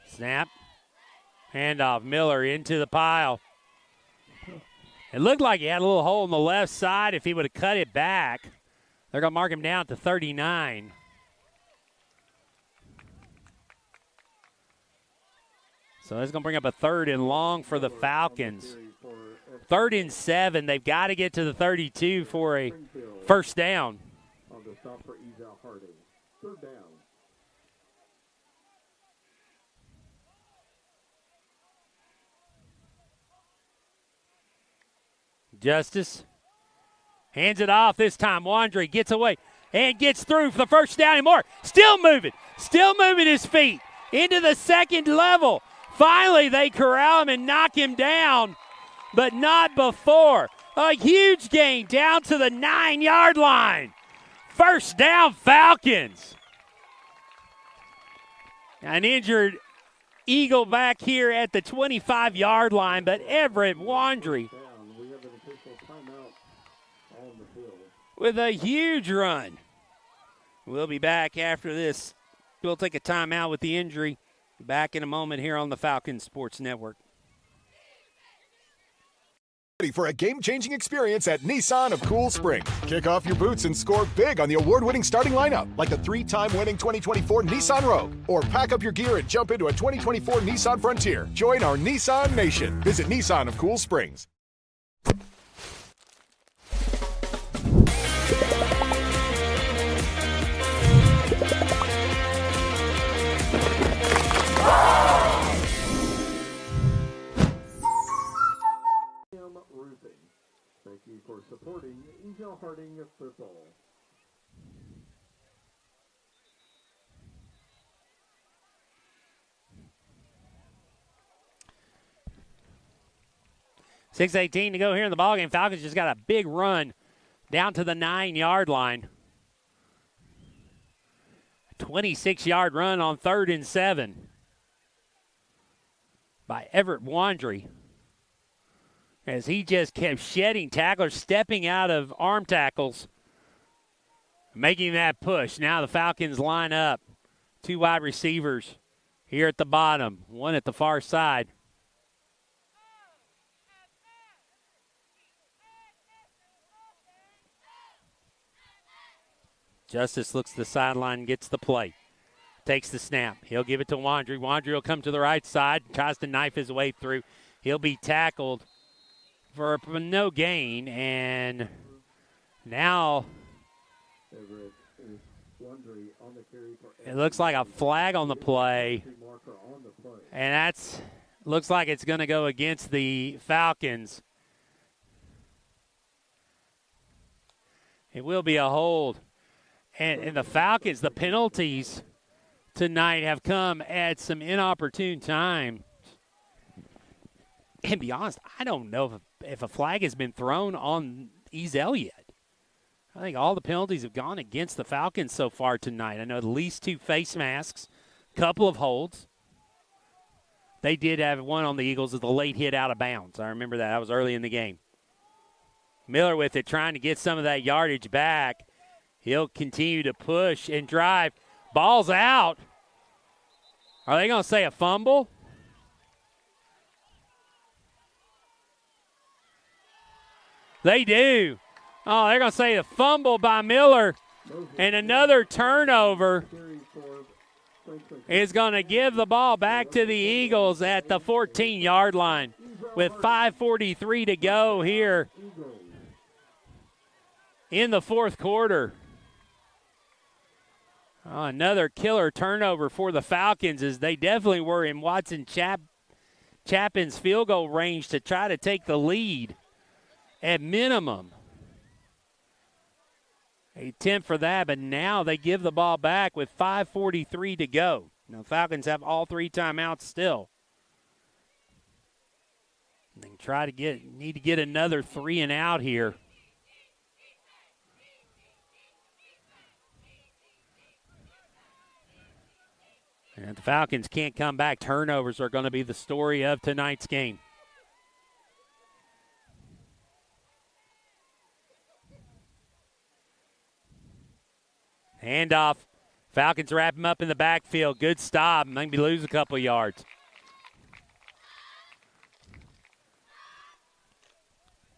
Snap. Handoff. Miller into the pile. It looked like he had a little hole in the left side. If he would have cut it back, they're going to mark him down to 39. So that's going to bring up a 3rd and long for the Falcons. 3rd and 7. They've got to get to the 32 for a first down.
On the stop for Ezo Harding. 3rd down.
Justice hands it off this time. Wandry gets away and gets through for the first down and more. Still moving his feet into the 2nd level. Finally, they corral him and knock him down, but not before. A huge gain down to the 9-yard line. First down, Falcons. An injured Eagle back here at the 25-yard line, but Everett Wandry with a huge run. We'll be back after this. We'll take a timeout with the injury. Back in a moment here on the Falcons Sports Network.
Ready for a game-changing experience at Nissan of Cool Springs. Kick off your boots and score big on the award-winning starting lineup, like the 3-time winning 2024 Nissan Rogue. Or pack up your gear and jump into a 2024 Nissan Frontier. Join our Nissan Nation. Visit Nissan of Cool Springs.
Roofing. Thank you for supporting Eagle Harding football.
.6:18 to go here in the ballgame. Falcons just got a big run down to the 9-yard line. 26-yard run on 3rd and 7 by Everett Wandry, as he just kept shedding tacklers, stepping out of arm tackles, making that push. Now the Falcons line up. 2 wide receivers here at the bottom, one at the far side. Justice looks to the sideline and gets the play. Takes the snap. He'll give it to Wandry. Wandry will come to the right side, tries to knife his way through. He'll be tackled for no gain, and now it looks like a flag on the play, and that's looks like it's going to go against the Falcons. It will be a hold. And the Falcons, the penalties tonight have come at some inopportune time. And to be honest, I don't know if a flag has been thrown on Ezel yet. I think all the penalties have gone against the Falcons so far tonight. I know at least 2 face masks, couple of holds. They did have one on the Eagles with a late hit out of bounds. I remember that. That was early in the game. Miller with it, trying to get some of that yardage back. He'll continue to push and drive. Ball's out. Are they going to say a fumble? They do. Oh, they're going to say a fumble by Miller. And another turnover is going to give the ball back to the Eagles at the 14-yard line with 5:43 to go here in the 4th quarter. Oh, another killer turnover for the Falcons, as they definitely were in Watson Chapin's field goal range to try to take the lead at minimum. They attempt for that, but now they give the ball back with 5:43 to go. Now, Falcons have all 3 timeouts still. They need to get another 3 and out here. And if the Falcons can't come back, turnovers are going to be the story of tonight's game. Handoff. Falcons wrap him up in the backfield. Good stop. Maybe lose a couple yards.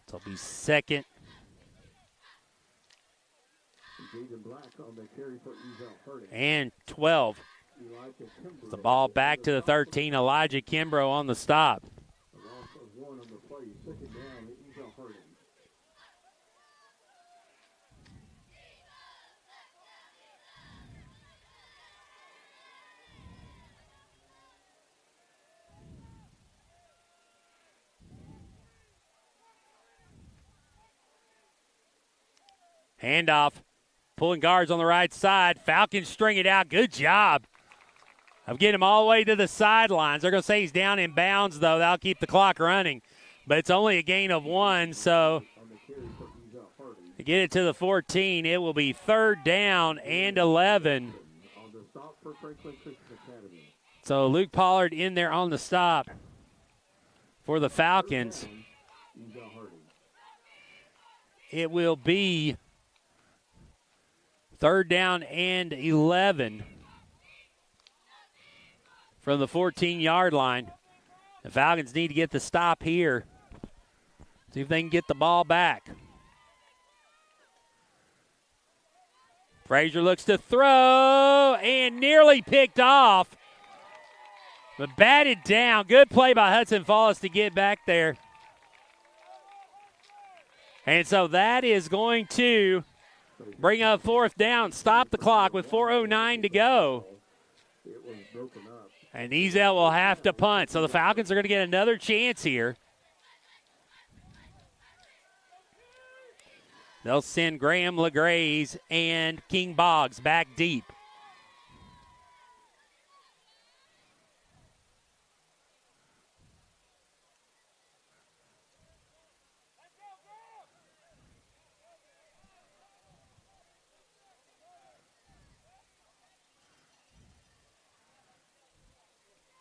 So it'll be 2nd. And 12. The ball back to the 13. Elijah Kimbrough on the stop. Handoff. Pulling guards on the right side. Falcons string it out. Good job of getting him all the way to the sidelines. They're going to say he's down in bounds, though. That'll keep the clock running. But it's only a gain of 1, so to get it to the 14, it will be 3rd down and 11. So Luke Pollard in there on the stop for the Falcons. It will be 3rd down and 11 from the 14-yard line. The Falcons need to get the stop here. See if they can get the ball back. Frazier looks to throw and nearly picked off. But batted down. Good play by Hudson Falls to get back there. And so that is going to bring up fourth down, stop the clock with 4:09 to go. And Ezel will have to punt. So the Falcons are going to get another chance here. They'll send Graham LeGraze and King Boggs back deep.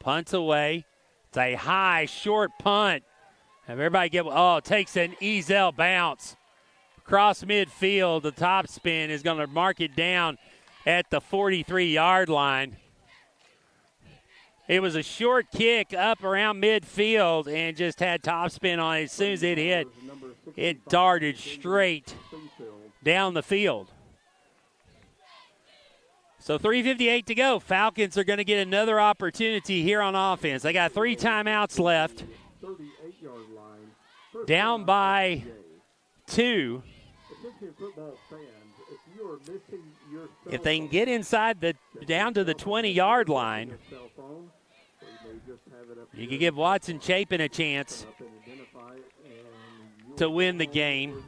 Punts away. It's a high, short punt. Have everybody get, it takes an Ezel bounce. Across midfield, the top spin is going to mark it down at the 43-yard line. It was a short kick up around midfield and just had top spin on it. As soon as it hit, it darted straight down the field. So 3:58 to go. Falcons are going to get another opportunity here on offense. They got 3 timeouts left. Down by 2. If they can get inside down to the 20-yard line, you can give Watson Chapin a chance to win the game.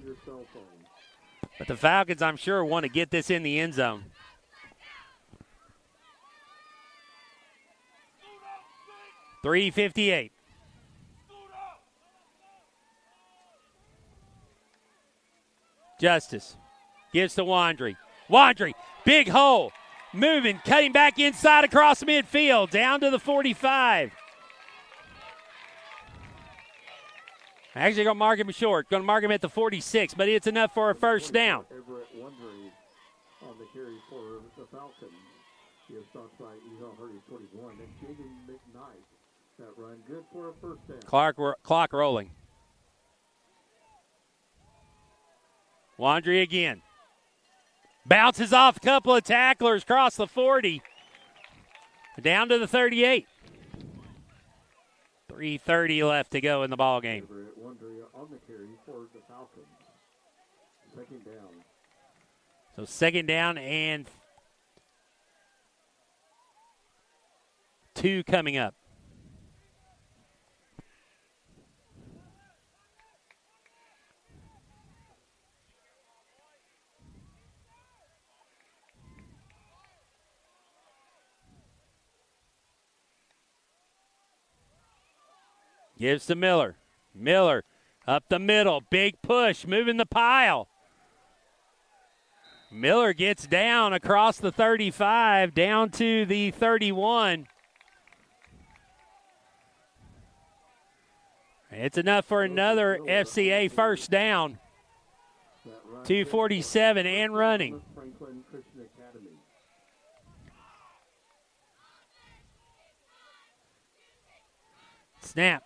But the Falcons, I'm sure, want to get this in the end zone. .358. Justice gives to Wandry. Wandry, big hole, moving, cutting back inside across midfield, down to the 45. Actually going to mark him short. Going to mark him at the 46, but it's enough for a first down.
Everett Wandry on the carry for the Falcons. He is stopped by Ezel Hardy, 41. And Jaden McKnight. That run good for a first down.
Clock rolling. Wandry again. Bounces off a couple of tacklers, across the 40. Down to the 38. 3:30 left to go in the ball game.
Wandry on the carry for the Falcons. Second down.
So second down and 2 coming up. Gives to Miller. Miller up the middle. Big push, moving the pile. Miller gets down across the 35, down to the 31. It's enough for another FCA first down. 2:47 and running.
Franklin Christian Academy.
Snap.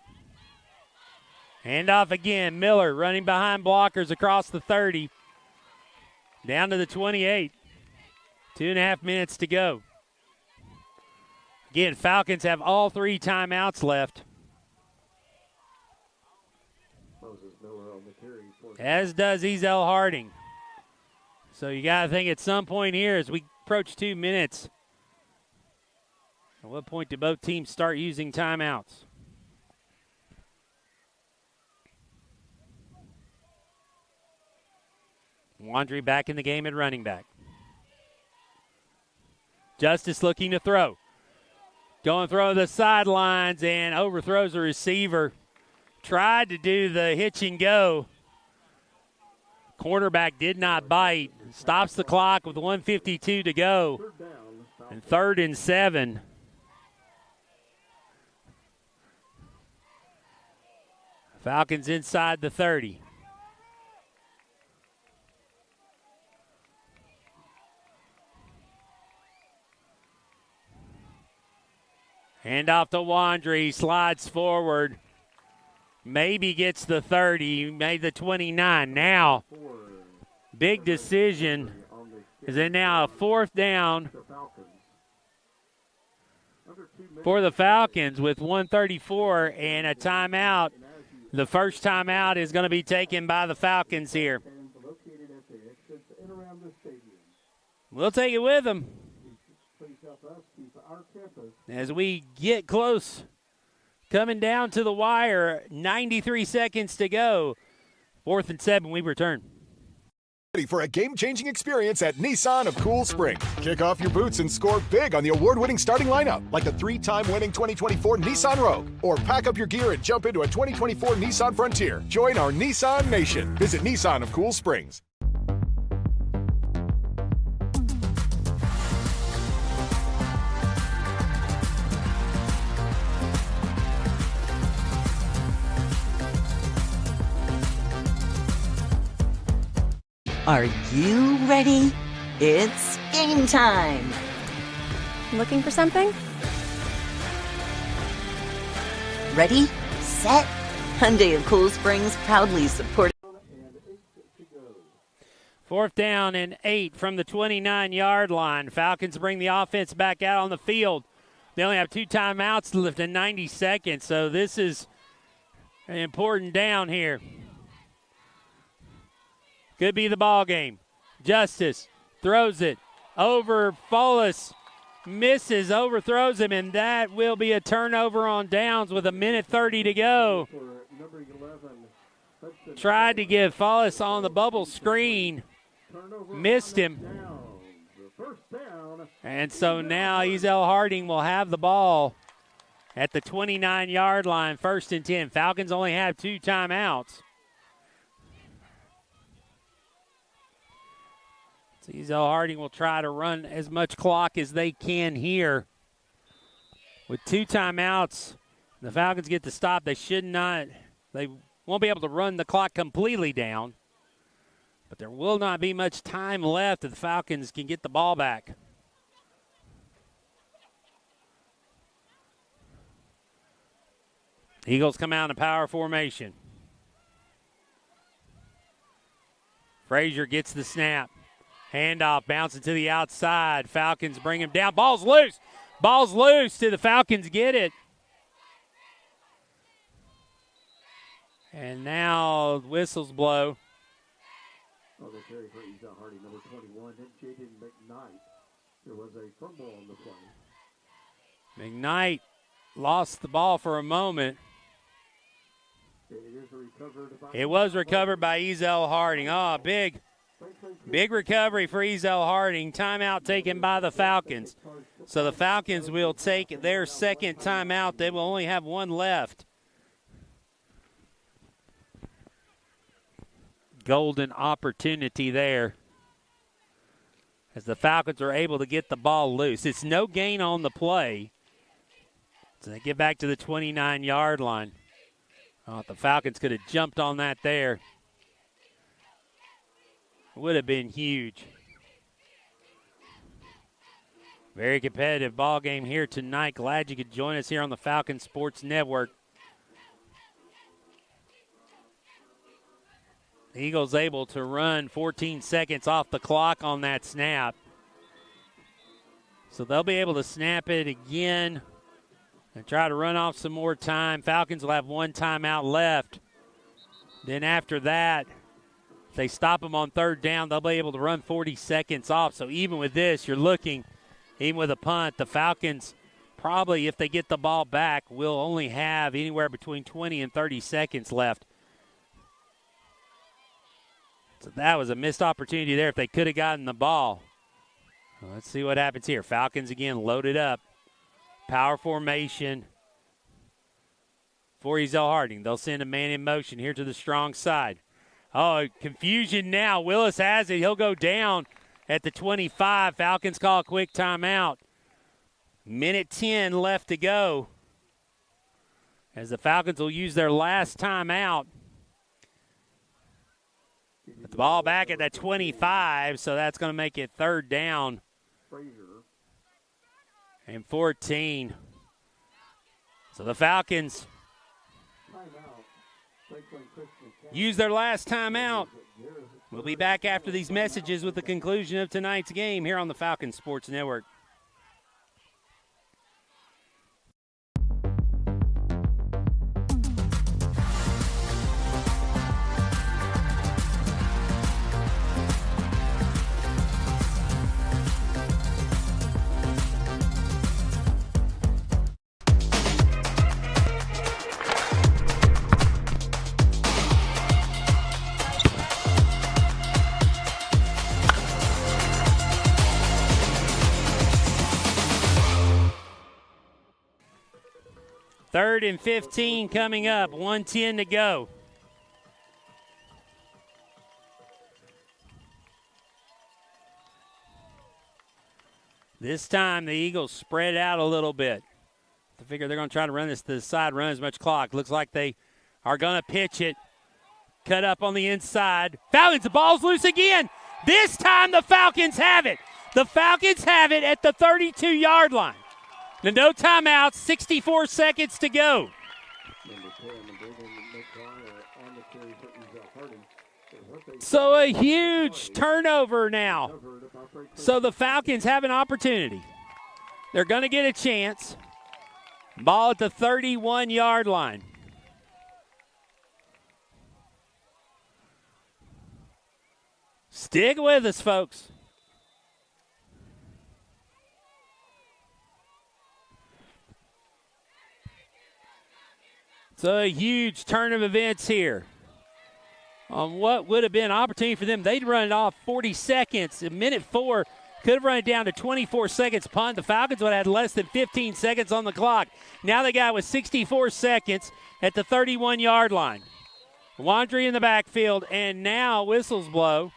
Hand off again. Miller running behind blockers across the 30. Down to the 28. 2.5 minutes to go. Again, Falcons have all 3 timeouts left. As does Ezel Harding. So you got to think at some point here as we approach 2 minutes, at what point do both teams start using timeouts? Wandry back in the game at running back. Justice looking to throw. Going throw the sidelines and overthrows the receiver. Tried to do the hitch and go. Cornerback did not bite. Stops the clock with 1:52 to go. And 3rd and 7. Falcons inside the 30. Hand off to Wandry, slides forward. Maybe gets the 30, made the 29. Now, big decision. Is it now a 4th down for the Falcons with 1:34 and a timeout? The first timeout is going to be taken by the Falcons here. We'll take it with them as we get close. Coming down to the wire, 93 seconds to go. 4th and 7, we return.
Ready for a game-changing experience at Nissan of Cool Spring. Kick off your boots and score big on the award-winning starting lineup, like the 3-time winning 2024 Nissan Rogue. Or pack up your gear and jump into a 2024 Nissan Frontier. Join our Nissan Nation. Visit Nissan of Cool Springs.
Are you ready? It's game time.
Looking for something?
Ready, set, Hyundai of Cool Springs proudly supporting.
4th down and 8 from the 29-yard line. Falcons bring the offense back out on the field. They only have 2 timeouts left in 90 seconds, so this is an important down here. Could be the ball game. Justice throws it over Follis, misses, overthrows him, and that will be a turnover on downs with 1:30 to go. Tried to give Follis on the bubble screen, missed him. And so now Ezel Harding will have the ball at the 29-yard line, 1st and 10. Falcons only have 2 timeouts. So Ezel Harding will try to run as much clock as they can here. With 2 timeouts, the Falcons get the stop. They won't be able to run the clock completely down. But there will not be much time left if the Falcons can get the ball back. Eagles come out in power formation. Frazier gets the snap. Handoff, bouncing to the outside. Falcons bring him down. Ball's loose. Ball's loose. Did the Falcons get it? And now whistles blow.
Oh, the carry for Ezel Harding, number 21. Then Jaden McKnight. There was a fumble on the play.
McKnight lost the ball for a moment. It was recovered by Ezel Harding. Oh, big recovery for Ezel Harding. Timeout taken by the Falcons. So the Falcons will take their second timeout. They will only have 1 left. Golden opportunity there as the Falcons are able to get the ball loose. It's no gain on the play. So they get back to the 29-yard line. Oh, the Falcons could have jumped on that there. Would have been huge. Very competitive ball game here tonight. Glad you could join us here on the Falcon Sports Network. The Eagles able to run 14 seconds off the clock on that snap. So they'll be able to snap it again and try to run off some more time. Falcons will have 1 timeout left. Then after that, if they stop them on 3rd down, they'll be able to run 40 seconds off. So even with this, you're looking, even with a punt, the Falcons probably, if they get the ball back, will only have anywhere between 20 and 30 seconds left. So that was a missed opportunity there if they could have gotten the ball. Well, let's see what happens here. Falcons again loaded up. Power formation for Ezel Harding. They'll send a man in motion here to the strong side. Oh, confusion now. Willis has it. He'll go down at the 25. Falcons call a quick timeout. 1:10 left to go as the Falcons will use their last timeout. Put the ball back at that 25, so that's going to make it 3rd down and 14. So the Falcons use their last timeout. We'll be back after these messages with the conclusion of tonight's game here on the Falcons Sports Network. Third and 15 coming up, 1:10 to go. This time the Eagles spread out a little bit. I figure they're going to try to run this to the side, run as much clock. Looks like they are going to pitch it. Cut up on the inside. Falcons, the ball's loose again. This time the Falcons have it. The Falcons have it at the 32-yard line. No timeouts, 64 seconds to go. So a huge turnover now. So the Falcons have an opportunity. They're going to get a chance. Ball at the 31-yard line. Stick with us, folks. So a huge turn of events here. On what would have been an opportunity for them, they'd run it off 40 seconds. A minute 4 could have run it down to 24 seconds punt. The Falcons would have had less than 15 seconds on the clock. Now they got it with 64 seconds at the 31-yard line. Wandry in the backfield, and now whistles blow.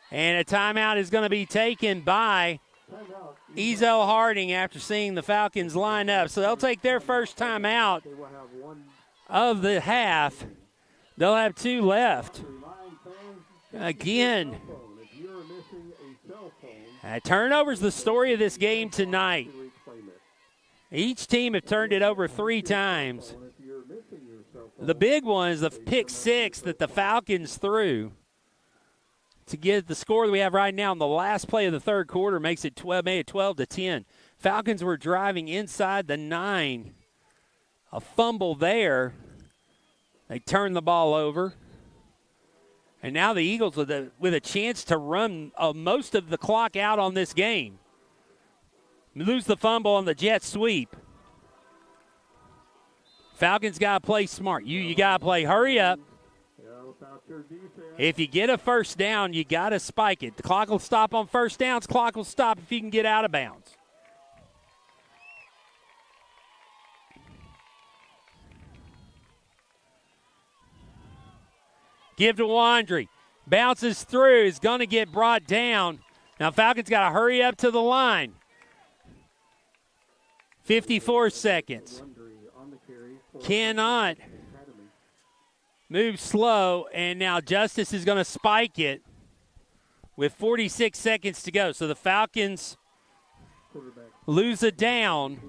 And a timeout is going to be taken by Ezel Harding after seeing the Falcons line up. So they'll take their first timeout of the half. They'll have 2 left. Again, turnover's the story of this game tonight. Each team have turned it over 3 times. The big one is the pick 6 that the Falcons threw to get the score that we have right now on the last play of the third quarter made it 12-10. Falcons were driving inside the 9. A fumble there. They turned the ball over. And now the Eagles with a chance to run most of the clock out on this game. Lose the fumble on the jet sweep. Falcons got to play smart. You got to play hurry up. If you get a first down, you got to spike it. The clock will stop on first downs. Clock will stop if you can get out of bounds. Give to Wandry. Bounces through. Is going to get brought down. Now Falcons got to hurry up to the line. 54 seconds. Cannot move slow, and now Justice is going to spike it with 46 seconds to go. So the Falcons lose a down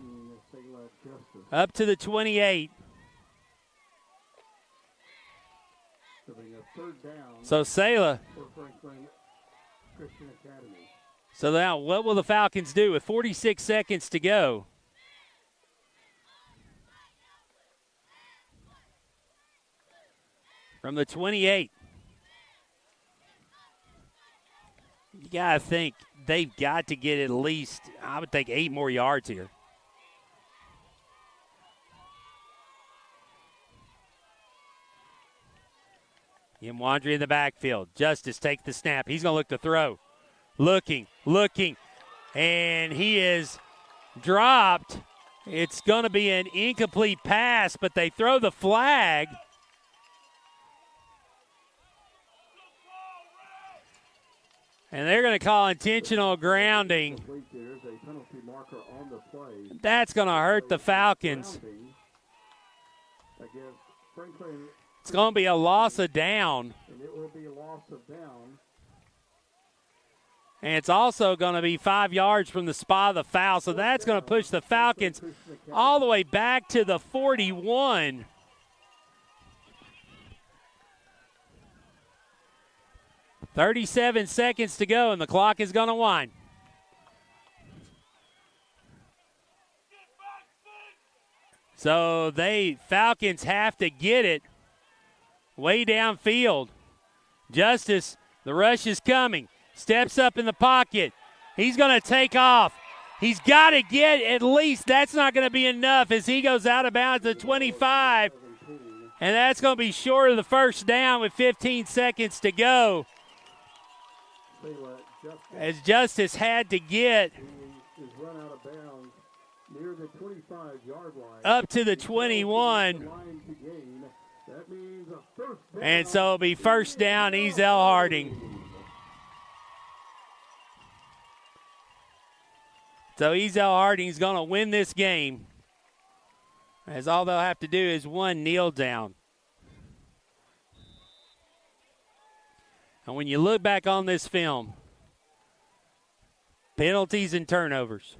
up to the 28. So Sela. So now what will the Falcons do with 46 seconds to go? From the 28. You got to think they've got to get at least, I would think, 8 more yards here. Jim Wandry in the backfield. Justice takes the snap. He's going to look to throw. Looking, and he is dropped. It's going to be an incomplete pass, but they throw the flag. And they're going to call intentional grounding. That's going to hurt the Falcons. It's going to be a loss of down. And it's also going to be 5 yards from the spot of the foul. So that's going to push the Falcons all the way back to the 41. "37 seconds to go, and the clock is going to wind. So Falcons have to get it way downfield. Justice, the rush is coming. Steps up in the pocket. He's going to take off. He's got to get at least. That's not going to be enough as he goes out of bounds at 25. And that's going to be short of the first down with 15 seconds to go. As Justice had to get up to the 21. And so it'll be first down, Ezel Harding. So Ezel Harding's going to win this game, as all they'll have to do is one kneel down. And when you look back on this film, penalties and turnovers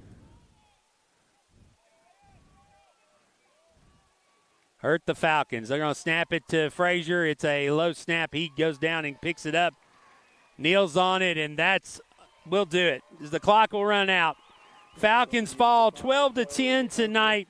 hurt the Falcons. They're going to snap it to Frazier. It's a low snap. He goes down and picks it up, kneels on it, and will do it. The clock will run out. Falcons fall 12-10 tonight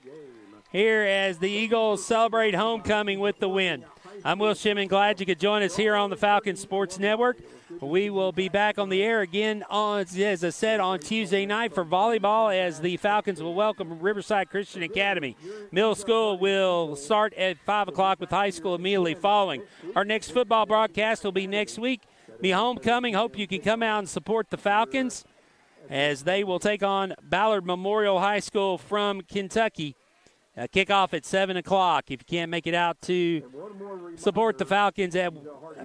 here as the Eagles celebrate homecoming with the win. I'm Will Shimon. Glad you could join us here on the Falcons Sports Network. We will be back on the air again, as I said, on Tuesday night for volleyball, as the Falcons will welcome Riverside Christian Academy. Middle school will start at 5 o'clock with high school immediately following. Our next football broadcast will be next week. Be homecoming. Hope you can come out and support the Falcons as they will take on Ballard Memorial High School from Kentucky. Kickoff at 7 o'clock. If you can't make it out to support the Falcons at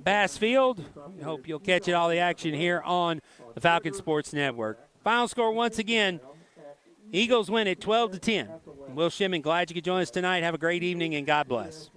Bass Field, I hope you'll catch all the action here on the Falcons Sports Network. Final score once again, Eagles win at 12-10. Will Shimon, glad you could join us tonight. Have a great evening and God bless.